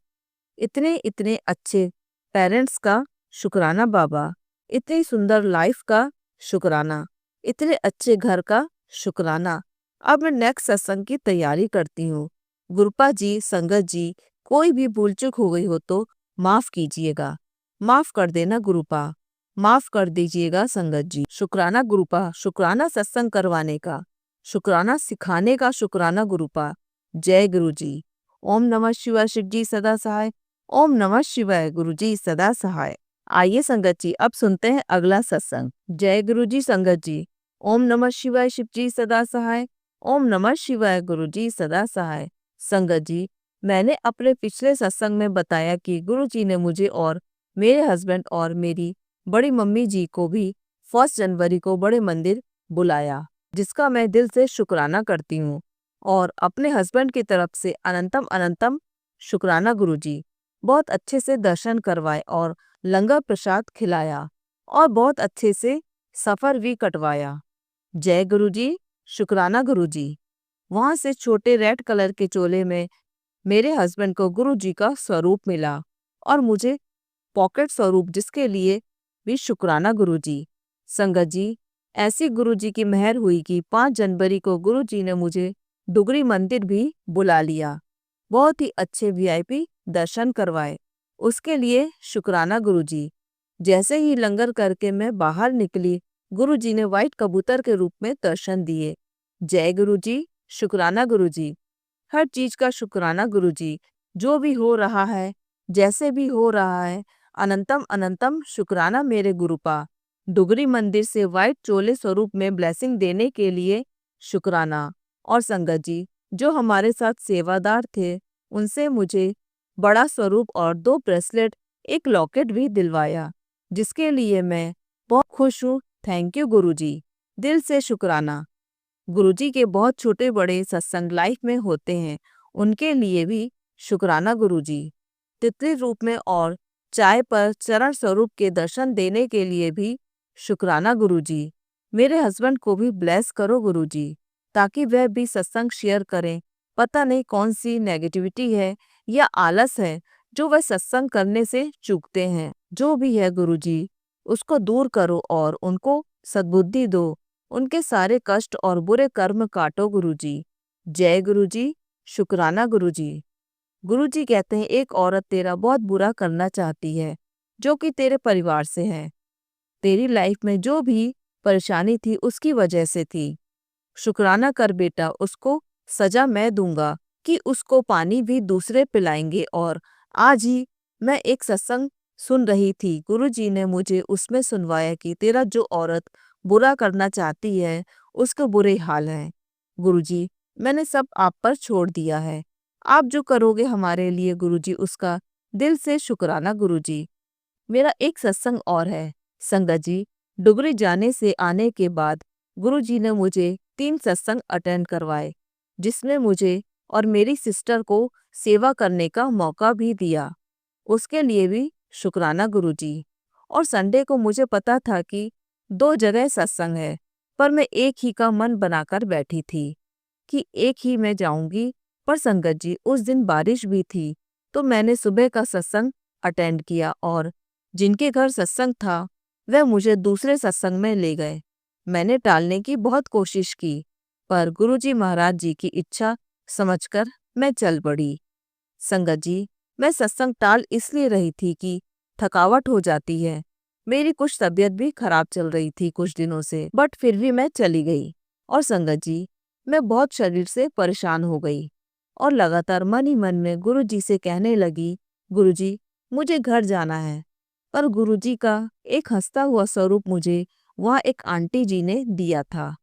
इतने इतने अच्छे पेरेंट्स का शुक्राना बाबा, इतनी सुंदर लाइफ का शुक्राना, इतने अच्छे घर का शुक्राना। अब मैं नेक्स्ट सत्संग की तैयारी करती हूँ। गुरुपा जी, संगत जी, कोई भी भूल चूक हो गई हो तो माफ कीजिएगा, माफ कर देना गुरुपा, माफ कर दीजिएगा संगत जी। शुक्राना गुरुपा, शुक्राना सत्संग करवाने का, शुक्राना सिखाने का, शुक्राना गुरुपा। जय गुरु जी। ओम नमः शिवाय। शिव जी सदा सहाय। ओम नमः शिवाय। गुरु जी सदा सहाय। आइए संगत जी, अब सुनते हैं अगला सत्संग। जय गुरु जी संगत जी। ओम नमः शिवाय। शिव जी सदा सहाय। ओम नमः शिवाय। गुरु जी सदा सहाय। संगत जी, मैंने अपने पिछले सत्संग में बताया कि गुरु जी ने मुझे और मेरे हस्बैंड और मेरी बड़ी मम्मी जी को भी 1 जनवरी को बड़े मंदिर बुलाया, जिसका मैं दिल से शुक्राना करती हूँ। और अपने हस्बैंड की तरफ से अनंतम अनंतम शुक्राना गुरु जी। बहुत अच्छे से दर्शन करवाए और लंगर प्रसाद खिलाया और बहुत अच्छे से सफर भी कटवाया। जय गुरु जी, शुक्राना गुरु जी। वहां से छोटे रेड कलर के चोले में मेरे हस्बैंड को गुरु जी का स्वरूप मिला और मुझे पॉकेट स्वरूप, जिसके लिए भी शुक्राना गुरु जी। संगत जी, ऐसी गुरु जी की मेहर हुई कि 5 जनवरी को गुरु जी ने मुझे डुगरी मंदिर भी बुला लिया। बहुत ही अच्छे वीआईपी दर्शन करवाए, उसके लिए शुक्राना गुरु जी। जैसे ही लंगर करके मैं बाहर निकली, गुरु जी ने व्हाइट कबूतर के रूप में दर्शन दिए। जय गुरु जी, शुक्राना गुरु जी। हर चीज का शुक्राना गुरु जी। जो भी हो रहा है, जैसे भी हो रहा है, अनंतम अनंतम शुक्राना मेरे गुरुपा। डुगरी मंदिर से व्हाइट चोले स्वरूप में ब्लेसिंग देने के लिए शुक्राना। और संगत जी, जो हमारे साथ सेवादार थे, उनसे मुझे बड़ा स्वरूप और 2 ब्रेसलेट, 1 लॉकेट भी दिलवाया, जिसके लिए मैं बहुत खुश हूँ। थैंक यू गुरु जी, दिल से शुक्राना। गुरुजी के बहुत छोटे बड़े सत्संग लाइफ में होते हैं, उनके लिए भी शुक्राना गुरुजी। तितली रूप में और चाय पर चरण स्वरूप के दर्शन देने के लिए भी शुक्राना गुरुजी। मेरे हस्बैंड को भी ब्लेस करो गुरुजी, ताकि वह भी सत्संग शेयर करें। पता नहीं कौन सी नेगेटिविटी है या आलस है जो वह सत्संग करने से चूकते हैं। जो भी है गुरुजी, उसको दूर करो और उनको सद्बुद्धि दो। उनके सारे कष्ट और बुरे कर्म काटो गुरुजी। जय गुरुजी, शुक्राना गुरुजी। गुरुजी कहते हैं, एक औरत तेरा बहुत बुरा करना चाहती है, जो कि तेरे परिवार से है। तेरी लाइफ में जो भी परेशानी थी उसकी वजह से थी। शुक्राना कर बेटा, उसको सजा मैं दूंगा कि उसको पानी भी दूसरे पिलाएंगे। और आज ही मैं एक सत्संग सुन रही थी, गुरुजी ने मुझे उसमें सुनवाया कि तेरा जो औरत बुरा करना चाहती है, उसके बुरे हाल हैं। गुरुजी, मैंने सब आप पर छोड़ दिया है। आप जो करोगे हमारे लिए गुरुजी, उसका दिल से शुक्राना गुरुजी। मेरा एक सत्संग और है संगत जी। डुगरी जाने से आने के बाद गुरुजी ने मुझे 3 सत्संग अटेंड करवाए, जिसमें मुझे और मेरी सिस्टर को सेवा करने का मौका भी दिया। उसके लिए भी शुक्राना गुरुजी। और संडे को मुझे पता था कि 2 जगह सत्संग है, पर मैं एक ही का मन बनाकर बैठी थी कि एक ही मैं जाऊंगी, पर संगत जी उस दिन बारिश भी थी, तो मैंने सुबह का सत्संग अटेंड किया और जिनके घर सत्संग था वह मुझे दूसरे सत्संग में ले गए। मैंने टालने की बहुत कोशिश की, पर गुरुजी महाराज जी की इच्छा समझकर मैं चल पड़ी। संगत जी, मैं सत्संग टाल इसलिए रही थी कि थकावट हो जाती है। मेरी कुछ तबीयत भी खराब चल रही थी कुछ दिनों से, बट फिर भी मैं चली गई। और संगत जी, मैं बहुत शरीर से परेशान हो गई और लगातार मन ही मन में गुरुजी से कहने लगी, गुरुजी मुझे घर जाना है। पर गुरुजी का एक हंसता हुआ स्वरूप मुझे वहाँ एक आंटी जी ने दिया था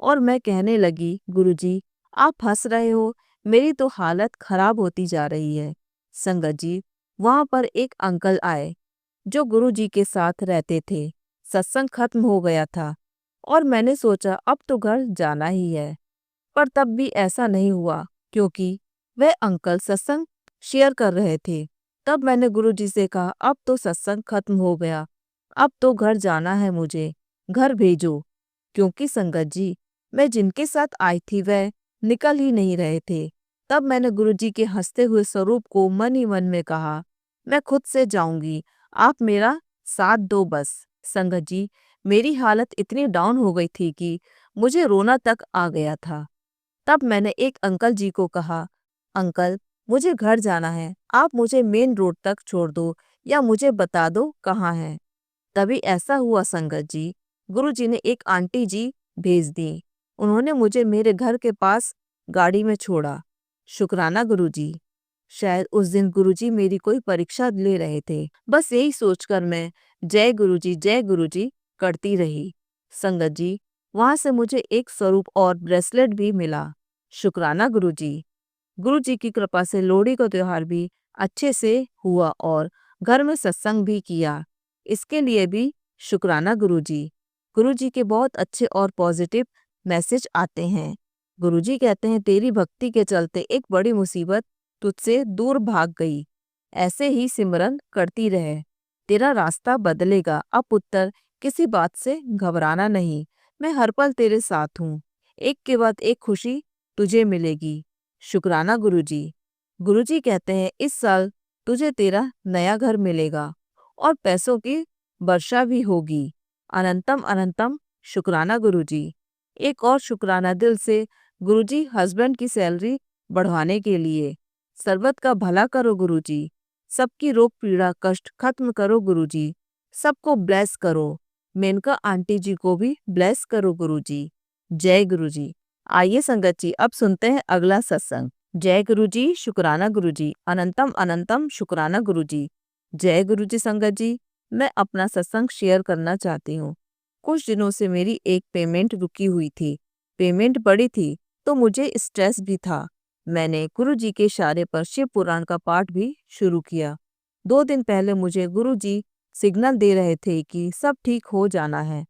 और मैं कहने लगी, गुरुजी आप हंस रहे हो, मेरी तो हालत खराब होती जा रही है। संगत जी, वहां पर एक अंकल आए जो गुरुजी के साथ रहते थे। सत्संग खत्म हो गया था और मैंने सोचा अब तो घर जाना ही है, पर तब भी ऐसा नहीं हुआ क्योंकि वह अंकल सत्संग शेयर कर रहे थे। तब मैंने गुरुजी से कहा अब तो सत्संग खत्म हो गया, अब तो घर जाना है मुझे, घर भेजो। क्योंकि संगत जी, मैं जिनके साथ आई थी वह निकल ही नहीं रहे थे। तब मैंने गुरुजी के हंसते हुए स्वरूप को मन ही मन में कहा, मैं खुद से जाऊंगी, आप मेरा साथ दो बस। संगत जी, मेरी हालत इतनी डाउन हो गई थी कि मुझे रोना तक आ गया था। तब मैंने एक अंकल जी को कहा, अंकल मुझे घर जाना है, आप मुझे मेन रोड तक छोड़ दो या मुझे बता दो कहाँ है। तभी ऐसा हुआ संगत जी, गुरुजी ने एक आंटी जी भेज दी। उन्होंने मुझे मेरे घर के पास गाड़ी में छोड़ा। शुक्राना गुरुजी। शायद उस दिन गुरुजी मेरी कोई परीक्षा ले रहे थे। बस यही सोचकर मैं जय गुरुजी करती रही। संगत जी, वहां से मुझे एक स्वरूप और ब्रेसलेट भी मिला। शुक्राना गुरुजी। गुरुजी की कृपा से लोहड़ी का त्योहार भी अच्छे से हुआ और घर में सत्संग भी किया। इसके लिए भी शुक्राना गुरुजी। गुरुजी के बहुत अच्छे और पॉजिटिव मैसेज आते हैं। गुरुजी कहते हैं तेरी भक्ति के चलते एक बड़ी मुसीबत तुझसे दूर भाग गई। ऐसे ही सिमरन करती रहे, तेरा रास्ता बदलेगा। अब पुत्र किसी बात से घबराना नहीं, मैं हर पल तेरे साथ हूँ। एक के बाद एक खुशी तुझे मिलेगी। शुक्राना गुरुजी। गुरुजी कहते हैं इस साल तुझे तेरा नया घर मिलेगा और पैसों की वर्षा भी होगी। अनंतम अनंतम शुक्राना गुरुजी। एक और शुक्राना दिल से गुरुजी हस्बैंड की सैलरी बढ़वाने के लिए। सर्वत का भला करो गुरुजी, सबकी रोग पीड़ा कष्ट खत्म करो गुरुजी, सबको ब्लेस करो। मेनका आंटी जी को भी ब्लेस करो गुरुजी। जय गुरुजी। आइए संगत जी, अब सुनते हैं अगला सत्संग। जय गुरुजी, शुक्राना गुरुजी, अनंतम अनंतम शुक्राना गुरुजी। जय गुरुजी। संगत जी, मैं अपना सत्संग शेयर करना चाहती हूँ। कुछ दिनों से मेरी एक पेमेंट रुकी हुई थी। पेमेंट बड़ी थी तो मुझे स्ट्रेस भी था। मैंने गुरुजी के इशारे पर शिव पुराण का पाठ भी शुरू किया। 2 दिन पहले मुझे गुरुजी सिग्नल दे रहे थे कि सब ठीक हो जाना है,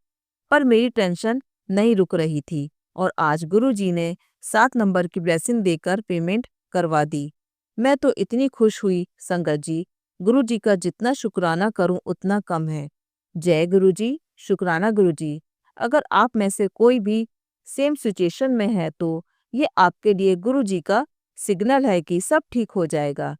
पर मेरी टेंशन नहीं रुक रही थी और आज गुरुजी ने 7 नंबर की ब्लेसिंग देकर पेमेंट करवा दी। मैं तो इतनी खुश हुई संगत जी, गुरुजी का जितना शुक्राना करूं उतना कम है। जय गुरुजी, शुक्राना गुरुजी। अगर आप में से कोई भी सेम सिचुएशन में है तो ये आपके लिए गुरुजी का सिग्नल है कि सब ठीक हो जाएगा।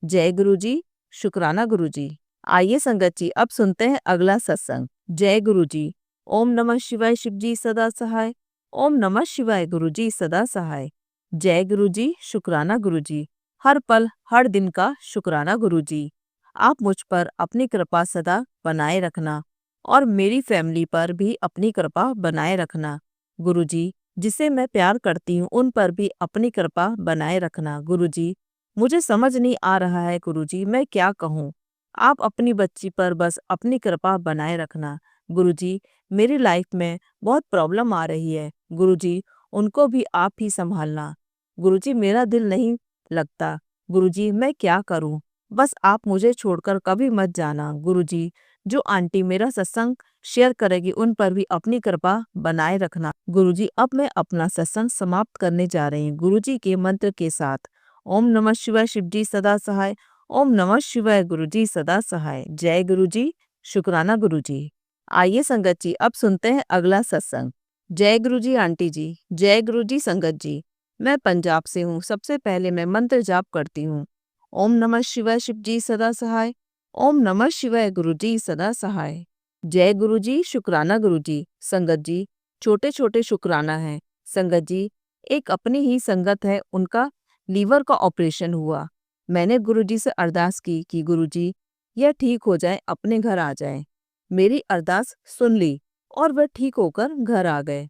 जय गुरुजी, शुक्राना गुरुजी। आइए संगत जी, अब सुनते हैं अगला सत्संग। जय गुरुजी। ओम नमः शिवाय, शिवजी सदा सहाय। ओम नमः शिवाय, गुरुजी सदा सहाय। जय गुरुजी, शुक्राना गुरुजी। हर पल हर दिन का शुक्राना गुरुजी। आप मुझ पर अपनी कृपा सदा बनाए रखना और मेरी फैमिली पर भी अपनी कृपा बनाए रखना। गुरुजी, जिसे मैं प्यार करती हूँ उन पर भी अपनी कृपा बनाए रखना। गुरुजी, मुझे समझ नहीं आ रहा है गुरुजी, मैं क्या कहूँ। आप अपनी बच्ची पर बस अपनी कृपा बनाए रखना। गुरुजी, मेरी लाइफ में बहुत प्रॉब्लम आ रही है। गुरुजी, उनको भी आप ही संभालना। गुरुजी, मेरा दिल नहीं लगता। गुरुजी, मैं क्या करूँ, बस आप मुझे छोड़कर कभी मत जाना। गुरुजी, जो आंटी मेरा सत्संग शेयर करेगी उन पर भी अपनी कृपा बनाए रखना। गुरुजी, अब मैं अपना सत्संग समाप्त करने जा रही हूँ गुरुजी के मंत्र के साथ। ओम नमः शिवाय, शिवजी सदा सहाय। ओम नमः शिवाय, गुरुजी सदा सहाय। जय गुरुजी, शुक्राना गुरुजी। आइए संगत जी, अब सुनते हैं अगला सत्संग। जय गुरुजी आंटी जी। जय गुरुजी संगत जी। मैं पंजाब से हूँ, सबसे पहले मैं मंत्र जाप करती हूँ। ओम नमः शिवाय शिव जी सदा सहाय। ओम नमः शिवाय गुरु जी सदा सहाय। जय गुरु जी, शुक्राना गुरु जी। संगत जी, छोटे छोटे शुक्राना है। संगत जी, एक अपनी ही संगत है, उनका लीवर का ऑपरेशन हुआ। मैंने गुरु जी से अरदास की कि गुरु जी यह ठीक हो जाए, अपने घर आ जाए। मेरी अरदास सुन ली और वह ठीक होकर घर आ गए।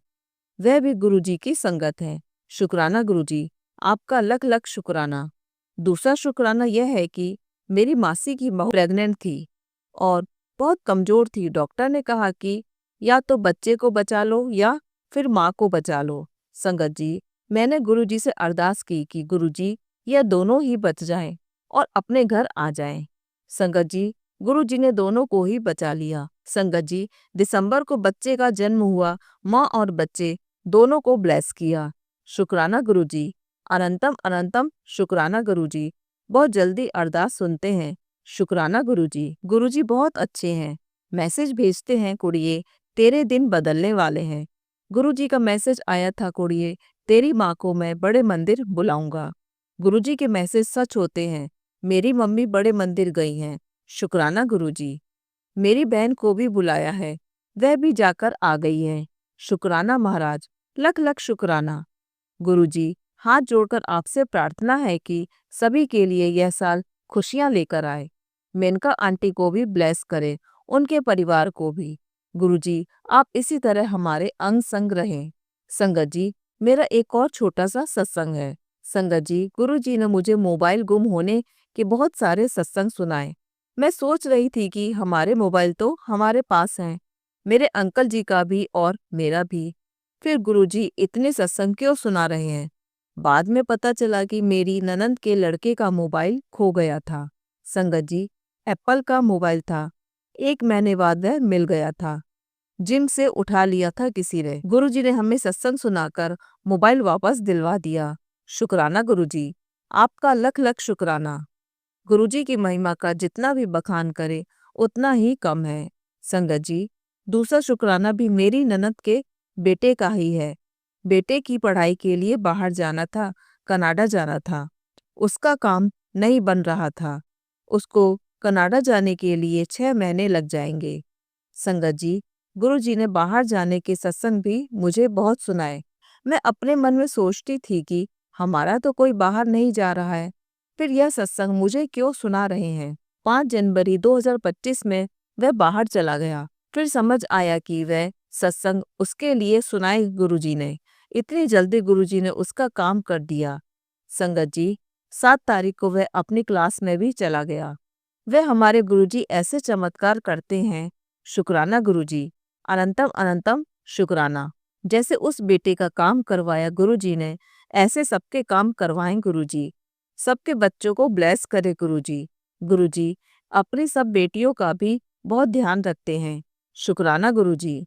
वह भी गुरु जी की संगत है। शुक्राना गुरु जी, आपका लख लख शुक्राना। दूसरा शुक्राना यह है कि मेरी मासी की बहू प्रेग्नेंट थी और बहुत कमजोर थी। डॉक्टर ने कहा कि या तो बच्चे को बचा लो या फिर माँ को बचा लो। संगत जी, मैंने गुरु जी से अरदास की कि गुरु जी यह दोनों ही बच जाएं और अपने घर आ जाएं। संगत जी, गुरु जी ने दोनों को ही बचा लिया। संगत जी, दिसंबर को बच्चे का जन्म हुआ। माँ और बच्चे दोनों को ब्लेस किया। शुक्राना गुरु जी, अनंतम अनंतम शुक्राना गुरु जी। बहुत जल्दी अरदास सुनते हैं। शुक्राना गुरु जी बहुत अच्छे हैं। मैसेज भेजते हैं, कुड़िए तेरे दिन बदलने वाले हैं। गुरु जी का मैसेज आया था, कुड़िए तेरी माँ को मैं बड़े मंदिर बुलाऊंगा। गुरु जी के मैसेज सच होते हैं। मेरी मम्मी बड़े मंदिर गई हैं। शुक्राना गुरु जी। मेरी बहन को भी बुलाया है, वह भी जाकर आ गई है। शुक्राना महाराज, लख लख शुक्राना। गुरुजी, हाथ जोड़कर आपसे प्रार्थना है कि सभी के लिए यह साल खुशियां लेकर आए। मेनका आंटी को भी ब्लेस करे, उनके परिवार को भी। गुरुजी, आप इसी तरह हमारे अंग संग रहें। संगत जी, मेरा एक और छोटा सा सत्संग है। संगत जी, गुरुजी ने मुझे मोबाइल गुम होने के बहुत सारे सत्संग सुनाए। मैं सोच रही थी कि हमारे मोबाइल तो हमारे पास हैं, मेरे अंकल जी का भी और मेरा भी। फिर गुरुजी इतने सत्संग क्यों सुना रहे हैं? बाद में पता चला कि मेरी ननंद के लड़के का मोबाइल खो गया था। संगत जी, एप्पल का मोबाइल था। 1 महीने बाद वह मिल गया था। जिम से उठा लिया था किसी ने। गुरुजी ने हमें सत्संग सुनाकर मोबाइल वापस दिलवा दिया। शुक्राना गुरुजी, आपका लख लख शुक्राना। गुरुजी की महिमा का जितना भी बखान करे उतना ही कम है। संगत जी, दूसरा शुक्राना भी मेरी ननद के बेटे का ही है। बेटे की पढ़ाई के लिए बाहर जाना था, कनाडा जाना था। उसका काम नहीं बन रहा था। उसको कनाडा जाने के लिए 6 महीने लग जाएंगे। संगत जी, गुरुजी ने बाहर जाने के सत्संग भी मुझे बहुत सुनाए। मैं अपने मन में सोचती थी कि हमारा तो कोई बाहर नहीं जा रहा है, फिर यह सत्संग मुझे क्यों सुना रहे हैं। 5 जनवरी 2025 में वह बाहर चला गया। फिर समझ आया कि वह सत्संग उसके लिए सुनाए गुरुजी ने। इतनी जल्दी गुरुजी ने उसका काम कर दिया। संगत जी, 7 तारीख को वह अपनी क्लास में भी चला गया। वह हमारे गुरुजी ऐसे चमत्कार करते हैं। शुक्राना गुरुजी, अनंतम अनंतम शुक्राना। जैसे उस बेटे का काम करवाया गुरुजी ने, ऐसे सबके काम करवाएं गुरुजी। सबके बच्चों को ब्लेस करे गुरुजी। गुरुजी अपनी सब बेटियों का भी बहुत ध्यान रखते हैं। शुक्राना गुरुजी।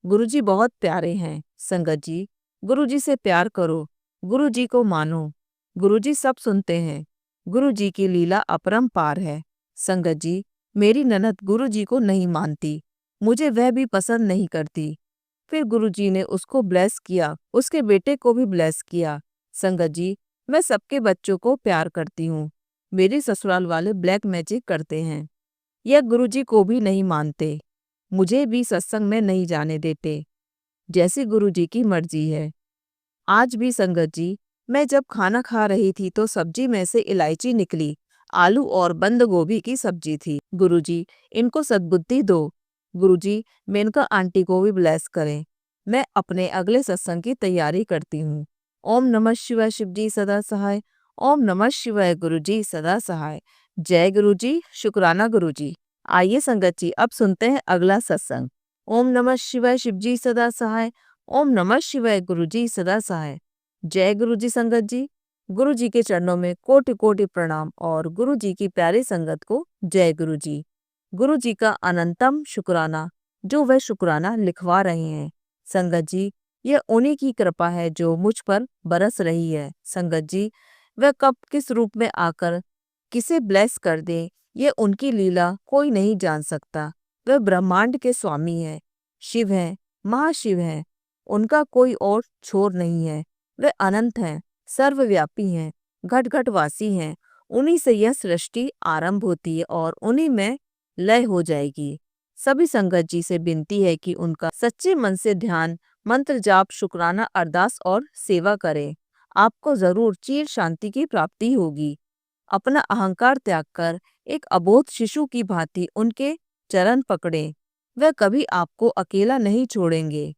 गुरुजी बहुत प्यारे हैं। संगत जी, गुरुजी से प्यार करो, गुरुजी को मानो। गुरुजी सब सुनते हैं। गुरुजी की लीला अपरंपार है। संगत जी, मेरी ननद गुरुजी को नहीं मानती, मुझे वह भी पसंद नहीं करती। फिर गुरुजी ने उसको ब्लेस किया, उसके बेटे को भी ब्लेस किया। संगत जी, मैं सबके बच्चों को प्यार करती हूँ। मेरे ससुराल वाले ब्लैक मैजिक करते हैं, यह गुरुजी को भी नहीं मानते, मुझे भी सत्संग में नहीं जाने देते। जैसी गुरुजी की मर्जी है। आज भी संगत जी, मैं जब खाना खा रही थी तो सब्जी में से इलायची निकली। आलू और बंद गोभी की सब्जी थी। गुरुजी, इनको सद्बुद्धि दो। गुरुजी, मेनका आंटी को भी ब्लेस करें। मैं अपने अगले सत्संग की तैयारी करती हूँ। ओम नमः शिवाय शिव जी सदा सहाय। ओम नमः शिवाय गुरु जी सदा सहाय। जय गुरु जी, शुक्राना गुरु जी। आइए संगत जी, अब सुनते हैं अगला सत्संग। ओम नमः शिवाय शिव जी सदा सहाय। ओम नमः शिवाय गुरु जी सदा सहाय। जय गुरु जी संगत जी। गुरु जी के चरणों में कोटि कोटि प्रणाम और गुरु जी की प्यारी संगत को जय गुरु जी। गुरु जी का अनंतम शुक्राना, जो वह शुक्राना लिखवा रहे हैं। संगत जी, यह उन्हीं की कृपा है जो मुझ पर बरस रही है। संगत जी, वह कब किस रूप में आकर किसे ब्लेस कर दे, ये उनकी लीला कोई नहीं जान सकता। वह ब्रह्मांड के स्वामी है, शिव हैं, महाशिव हैं। उनका कोई और छोर नहीं है। वे अनंत हैं, सर्वव्यापी हैं, घट घट वासी हैं। उन्हीं से यह सृष्टि आरंभ होती है और उन्हीं में लय हो जाएगी। सभी संगत जी से विनती है कि उनका सच्चे मन से ध्यान, मंत्र जाप, शुक्राना, अरदास और सेवा करें। आपको जरूर चिर शांति की प्राप्ति होगी। अपना अहंकार त्याग कर एक अबोध शिशु की भांति उनके चरण पकड़ें। वह कभी आपको अकेला नहीं छोड़ेंगे।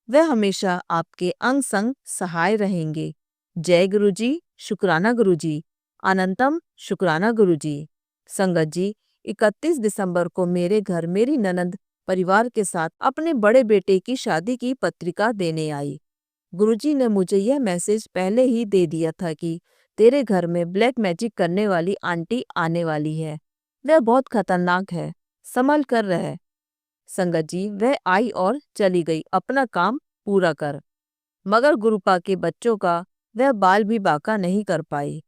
वह हमेशा आपके अंग संग सहाय रहेंगे। जय गुरु जी, शुक्राना गुरु जी, अनंतम शुक्राना गुरु जी। संगत जी, 31 दिसंबर को मेरे घर मेरी ननंद परिवार के साथ अपने बड़े बेटे की शादी की पत्रिका देने आई। गुरुजी ने मुझे यह मैसेज पहले ही दे दिया था कि तेरे घर में ब्लैक मैजिक करने वाली आंटी आने वाली है। वह बहुत खतरनाक है, संभल कर रह। संगत जी, वह आई और चली गई अपना काम पूरा कर, मगर गुरुपा के बच्चों का वह बाल भी बाका नहीं कर पाई।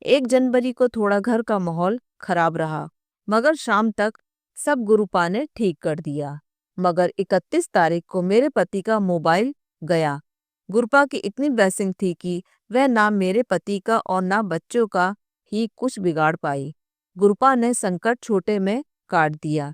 1 जनवरी को थोड़ा घर का माहौल खराब रहा, मगर शाम तक सब गुरुपा ने ठीक कर दिया। मगर 31 तारीख को मेरे पति का मोबाइल गया। गुरुपा की इतनी ब्लेसिंग थी कि वह ना मेरे पति का और ना बच्चों का ही कुछ बिगाड़ पाई। गुरुपा ने संकट छोटे में काट दिया।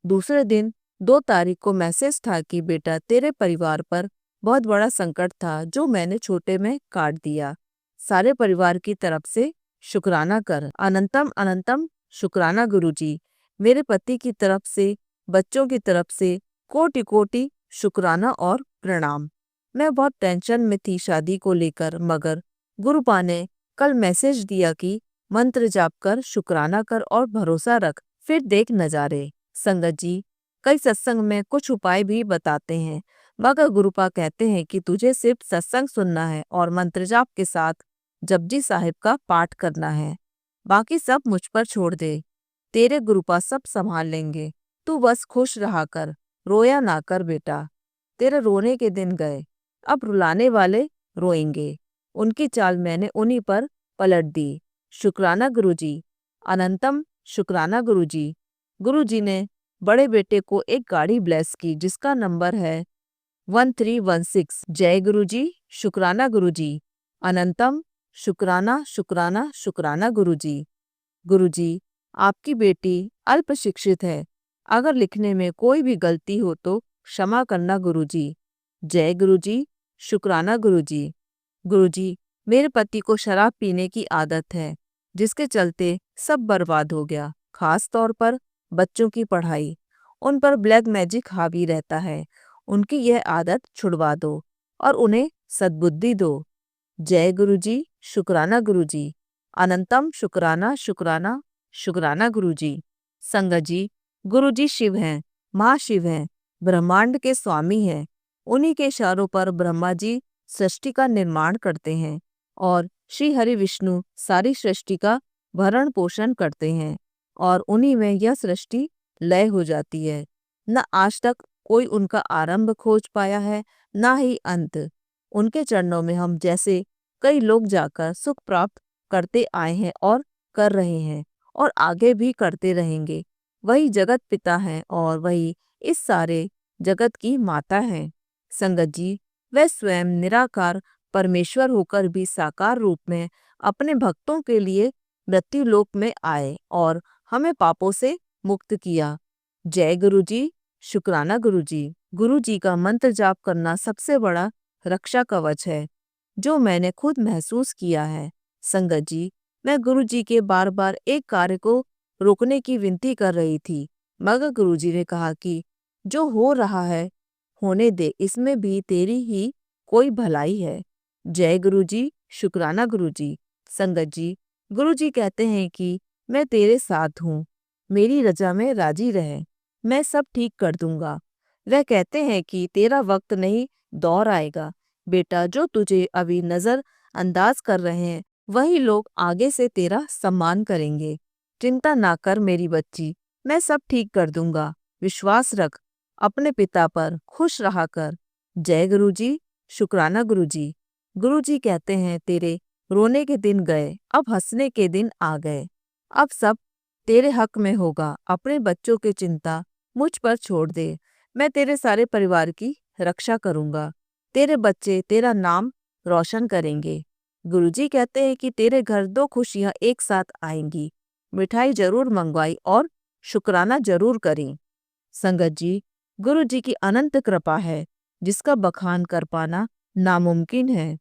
दूसरे दिन 2 तारीख को मैसेज था कि बेटा तेरे परिवार पर बहुत बड़ा संकट था जो मैंने छोटे में काट दिया। सारे परिवार की तरफ से शुक्राना कर। अनंतम अनंतम शुक्राना गुरुजी। मेरे पति की तरफ से, बच्चों की तरफ से कोटि कोटि शुक्राना और प्रणाम। मैं बहुत टेंशन में थी शादी को लेकर, मगर गुरुपा ने कल मैसेज दिया कि मंत्र जाप कर, शुक्राना कर और भरोसा रख, फिर देख नजारे। संगत जी, कई सत्संग में कुछ उपाय भी बताते हैं, मगर गुरुपा कहते हैं कि तुझे सिर्फ सत्संग सुनना है और मंत्र जाप के साथ जपजी साहिब का पाठ करना है। बाकी सब मुझ पर छोड़ दे, तेरे गुरुपा सब संभाल लेंगे। तू बस खुश रहा कर, रोया ना कर बेटा। तेरे रोने के दिन गए, अब रुलाने वाले रोएंगे। उनकी चाल मैंने उन्हीं पर पलट दी। शुक्राना गुरुजी, अनंतम शुक्राना गुरुजी। गुरुजी ने बड़े बेटे को एक गाड़ी ब्लेस की जिसका नंबर है 1316। जय गुरुजी, शुक्राना गुरुजी, अनंतम शुक्राना शुक्राना शुक्राना गुरुजी। गुरुजी, आपकी बेटी अल्प शिक्षित है, अगर लिखने में कोई भी गलती हो तो क्षमा करना गुरुजी। जय गुरुजी, शुक्राना गुरुजी। गुरुजी, मेरे पति को शराब पीने की आदत है जिसके चलते सब बर्बाद हो गया, खास तौर पर बच्चों की पढ़ाई। उन पर ब्लैक मैजिक हावी रहता है। उनकी यह आदत छुड़वा दो और उन्हें सद्बुद्धि दो। जय गुरुजी, शुक्राना गुरुजी, अनंतम शुक्राना शुक्राना शुक्राना गुरुजी। संगत जी, गुरुजी शिव हैं, महाशिव हैं, ब्रह्मांड के स्वामी हैं। उन्हीं के इशारों पर ब्रह्मा जी सृष्टि का निर्माण करते हैं और श्री हरि विष्णु सारी सृष्टि का भरण पोषण करते हैं और उन्हीं में यह सृष्टि लय हो जाती है। न आज तक कोई उनका आरंभ खोज पाया है, न ही अंत। उनके चरणों में हम जैसे कई लोग जाकर सुख प्राप्त करते आए हैं और कर रहे हैं और आगे भी करते रहेंगे। वही जगत पिता हैं और वही इस सारे जगत की माता हैं। संगत जी, वह स्वयं निराकार परमेश्वर होकर भी साकार रूप में अपने भक्तों के लिए मृत्यु लोक में आए और हमें पापों से मुक्त किया। जय गुरुजी, शुक्राना गुरुजी। गुरुजी का मंत्र जाप करना सबसे बड़ा रक्षा कवच है, जो मैंने खुद महसूस किया है। संगत जी, मैं गुरुजी के बार बार एक कार्य को रोकने की विनती कर रही थी, मगर गुरुजी ने कहा कि जो हो रहा है होने दे, इसमें भी तेरी ही कोई भलाई है। जय गुरुजी, शुक्राना गुरुजी। संगत जी, गुरुजी कहते हैं कि मैं तेरे साथ हूँ, मेरी रजा में राजी रहे, मैं सब ठीक कर दूंगा। वह कहते हैं कि तेरा वक्त नहीं, दौर आएगा बेटा, जो तुझे अभी नजर अंदाज कर रहे हैं वही लोग आगे से तेरा सम्मान करेंगे। चिंता ना कर मेरी बच्ची, मैं सब ठीक कर दूंगा। विश्वास रख अपने पिता पर, खुश रहा कर। जय गुरुजी, शुक्राना गुरुजी। गुरुजी कहते हैं तेरे रोने के दिन गए, अब हंसने के दिन आ गए। अब सब तेरे हक में होगा। अपने बच्चों की चिंता मुझ पर छोड़ दे, मैं तेरे सारे परिवार की रक्षा करूंगा। तेरे बच्चे तेरा नाम रोशन करेंगे। गुरुजी कहते हैं कि तेरे घर 2 खुशियां एक साथ आएंगी। मिठाई जरूर मंगवाई और शुक्राना जरूर करें। संगत जी, गुरु जी की अनंत कृपा है जिसका बखान कर पाना नामुमकिन है।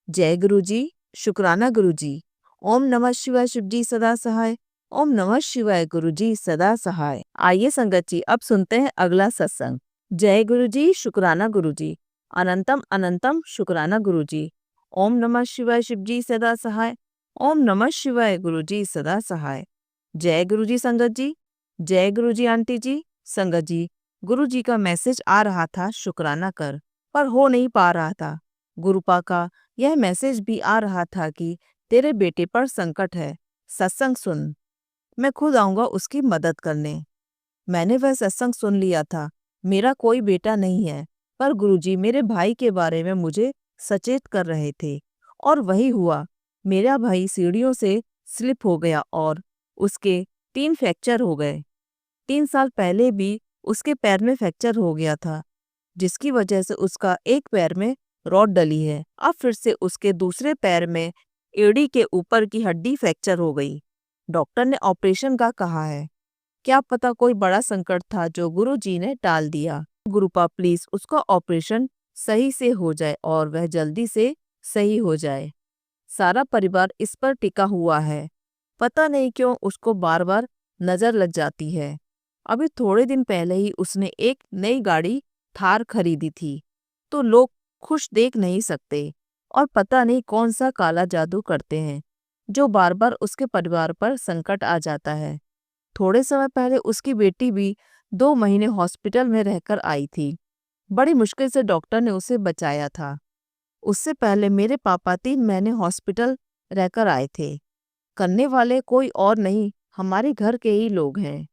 जय गुरु जी, शुक्राना गुरु जी। ओम नमः शिवाय, शिव जी सदा सहाय। ओम नमः शिवाय, गुरु जी सदा सहाय। आइए संगत जी, अब सुनते हैं अगला सत्संग। जय गुरु जी, शुक्राना गुरु जी। अनंतम अनंतम शुक्राना गुरु जी। ओम नमः शिवाय, शिव जी सदा सहाय। ओम नमः शिवाय, गुरु जी सदा सहाय। जय गुरु जी संगत जी। जय गुरु जी आंटी जी। संगत जी, गुरु जी का मैसेज आ रहा था शुक्राना कर, पर हो नहीं पा रहा था। गुरुपा का यह मैसेज भी आ रहा था कि तेरे बेटे पर संकट है, सत्संग सुन। मैं खुद आऊंगा उसकी मदद करने। मैंने वह सत्संग सुन लिया था। मेरा कोई बेटा नहीं है, पर गुरुजी मेरे भाई के बारे में मुझे सचेत कर रहे थे, और वही हुआ। मेरा भाई सीढ़ियों से स्लिप हो गया और उसके 3 फ्रैक्चर हो गए। 3 साल पहले भी उसके पैर में फ्रैक्चर हो गया था, जिसकी वजह से उसका एक पैर में रॉड डली है। अब फिर से उसके दूसरे पैर में एड़ी के ऊपर की हड्डी फ्रैक्चर हो गई। डॉक्टर ने ऑपरेशन का कहा है। क्या पता कोई बड़ा संकट था जो गुरु जी ने टाल दिया। गुरुपा प्लीज उसका ऑपरेशन सही से हो जाए और वह जल्दी से सही हो जाए। सारा परिवार इस पर टिका हुआ है। पता नहीं क्यों उसको बार बार नजर लग जाती है। अभी थोड़े दिन पहले ही उसने एक नई गाड़ी थार खरीदी थी, तो लोग खुश देख नहीं सकते, और पता नहीं कौन सा काला जादू करते हैं जो बार बार उसके परिवार पर संकट आ जाता है। थोड़े समय पहले उसकी बेटी भी 2 महीने हॉस्पिटल में रहकर आई थी। बड़ी मुश्किल से डॉक्टर ने उसे बचाया था। उससे पहले मेरे पापा 3 महीने हॉस्पिटल रहकर आए थे। करने वाले कोई और नहीं, हमारे घर के ही लोग हैं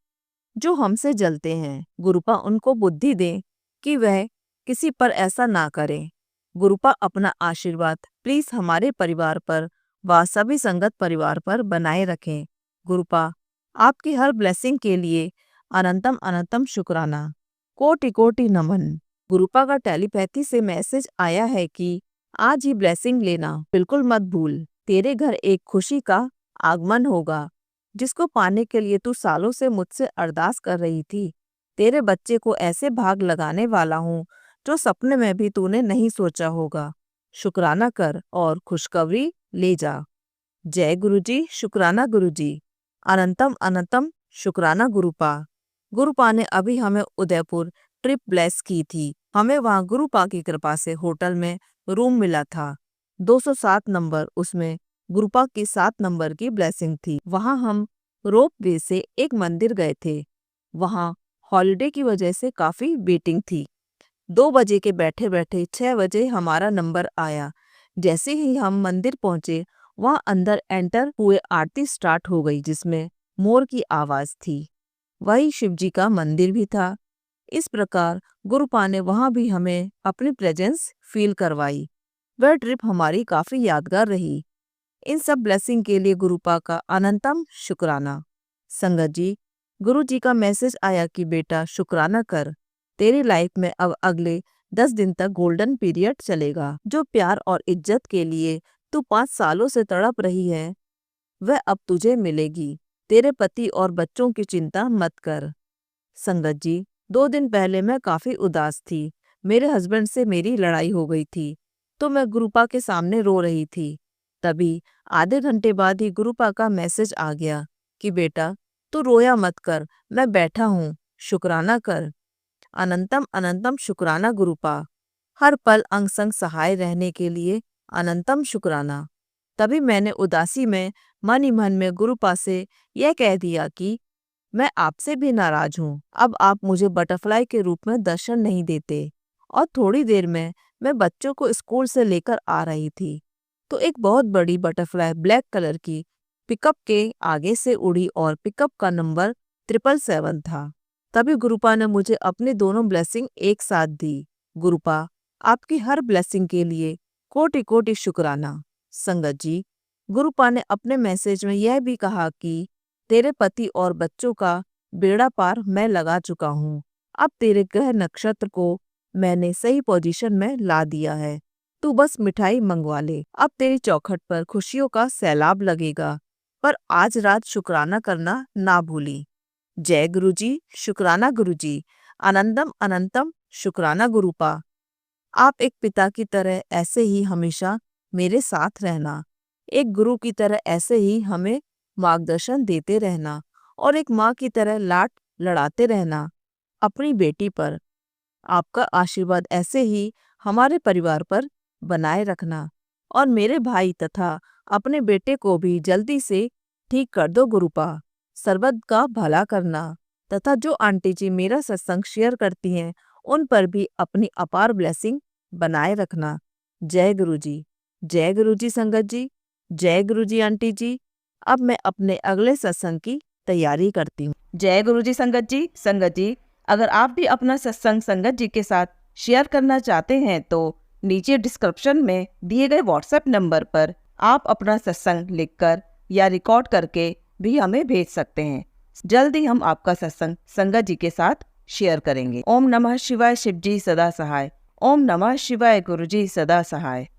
जो हमसे जलते हैं। गुरुपा उनको बुद्धि दे कि वह किसी पर ऐसा ना करें। गुरुपा अपना आशीर्वाद प्लीज हमारे परिवार पर व सभी संगत परिवार पर बनाए रखें। गुरुपा, आपकी हर ब्लेसिंग के लिए अनंतम अनंतम शुक्राना, कोटि कोटि नमन। गुरुपा का टेलीपैथी से मैसेज आया है कि आज ही ब्लेसिंग लेना बिल्कुल मत भूल। तेरे घर एक खुशी का आगमन होगा जिसको पाने के लिए तू सालों से मुझसे अरदास कर रही थी। तेरे बच्चे को ऐसे भाग लगाने वाला हूँ जो सपने में भी तूने नहीं सोचा होगा। शुक्राना कर और खुशखबरी ले जा। जय गुरुजी, शुक्राना गुरुजी। अनंतम अनंतम शुक्राना गुरुपा। गुरुपा ने अभी हमें उदयपुर ट्रिप ब्लेस की थी। हमें वहाँ गुरुपा की कृपा से होटल में रूम मिला था, 207 नंबर। उसमें गुरुपा की 7 नंबर की ब्लेसिंग थी। वहाँ हम रोप वे से एक मंदिर गए थे। वहाँ हॉलिडे की वजह से काफी वेटिंग थी। 2 बजे के बैठे बैठे 6 बजे हमारा नंबर आया। जैसे ही हम मंदिर पहुंचे, वहाँ अंदर एंटर हुए आरती स्टार्ट हो गई, जिसमें मोर की आवाज थी। वही शिव जी का मंदिर भी था। इस प्रकार गुरुपा ने वहाँ भी हमें अपनी प्रेजेंस फील करवाई। वह ट्रिप हमारी काफी यादगार रही। इन सब ब्लेसिंग के लिए गुरुपा का अनंतम शुक्राना। संगत जी, गुरु जी का मैसेज आया कि बेटा शुक्राना कर। तेरी लाइफ में अब अगले 10 दिन तक गोल्डन पीरियड चलेगा। जो प्यार और इज्जत के लिए तू 5 सालों से तड़प रही है, वह अब तुझे मिलेगी। तेरे पति और बच्चों की चिंता मत कर। संगत जी, 2 दिन पहले मैं काफी उदास थी। मेरे हस्बैंड से मेरी लड़ाई हो गई थी, तो मैं गुरुपा के सामने रो रही थी। तभी आधे घंटे बाद ही गुरुपा का मैसेज आ गया कि बेटा तू रोया मत कर, मैं बैठा हूँ, शुक्राना कर। अनंतम अनंतम शुक्राना गुरुपा। हर पल अंग संग सहाय रहने के लिए अनंतम शुक्राना। तभी मैंने उदासी में मन ही मन में गुरुपा से यह कह दिया कि मैं आपसे भी नाराज हूँ। अब आप मुझे बटरफ्लाई के रूप में दर्शन नहीं देते। और थोड़ी देर में मैं बच्चों को स्कूल से लेकर आ रही थी, तो एक बहुत बड़ी बटरफ्लाई ब्लैक कलर की पिकअप के आगे से उड़ी और पिकअप का नंबर 777 था। तभी गुरुपा ने मुझे अपनी दोनों ब्लेसिंग एक साथ दी। गुरुपा, आपकी हर ब्लेसिंग के लिए कोटि कोटि शुक्राना। संगत जी, गुरुपा ने अपने मैसेज में यह भी कहा कि तेरे पति और बच्चों का बेड़ा पार मैं लगा चुका हूँ। अब तेरे ग्रह नक्षत्र को मैंने सही पोजीशन में ला दिया है। तू बस मिठाई मंगवा ले, अब तेरी चौखट पर खुशियों का सैलाब लगेगा। पर आज रात शुक्राना करना ना भूली। जय गुरुजी, शुक्राना गुरुजी, आनंदम अनंतम शुक्राना गुरुपा। आप एक पिता की तरह ऐसे ही हमेशा मेरे साथ रहना, एक गुरु की तरह ऐसे ही हमें मार्गदर्शन देते रहना और एक माँ की तरह लाड लड़ाते रहना अपनी बेटी पर। आपका आशीर्वाद ऐसे ही हमारे परिवार पर बनाए रखना और मेरे भाई तथा अपने बेटे को भी जल्दी से ठीक कर दो गुरुपा। सर्वद का भला करना तथा जो आंटी जी मेरा सत्संग शेयर करती हैं उन पर भी अपनी अपार ब्लेसिंग बनाए रखना। जय गुरुजी, जय गुरुजी संगत जी, जय गुरुजी आंटी जी। अब मैं अपने अगले सत्संग की तैयारी करती हूँ। जय गुरुजी संगत जी। संगत जी, अगर आप भी अपना सत्संग संगत जी के साथ शेयर करना चाहते हैं तो नीचे डिस्क्रिप्शन में दिए गए व्हाट्सएप नंबर पर आप अपना सत्संग लिखकर या रिकॉर्ड करके भी हमें भेज सकते हैं। जल्दी हम आपका सत्संग संगत जी के साथ शेयर करेंगे। ओम नमः शिवाय, शिव जी सदा सहाय। ओम नमः शिवाय, गुरु जी सदा सहाय।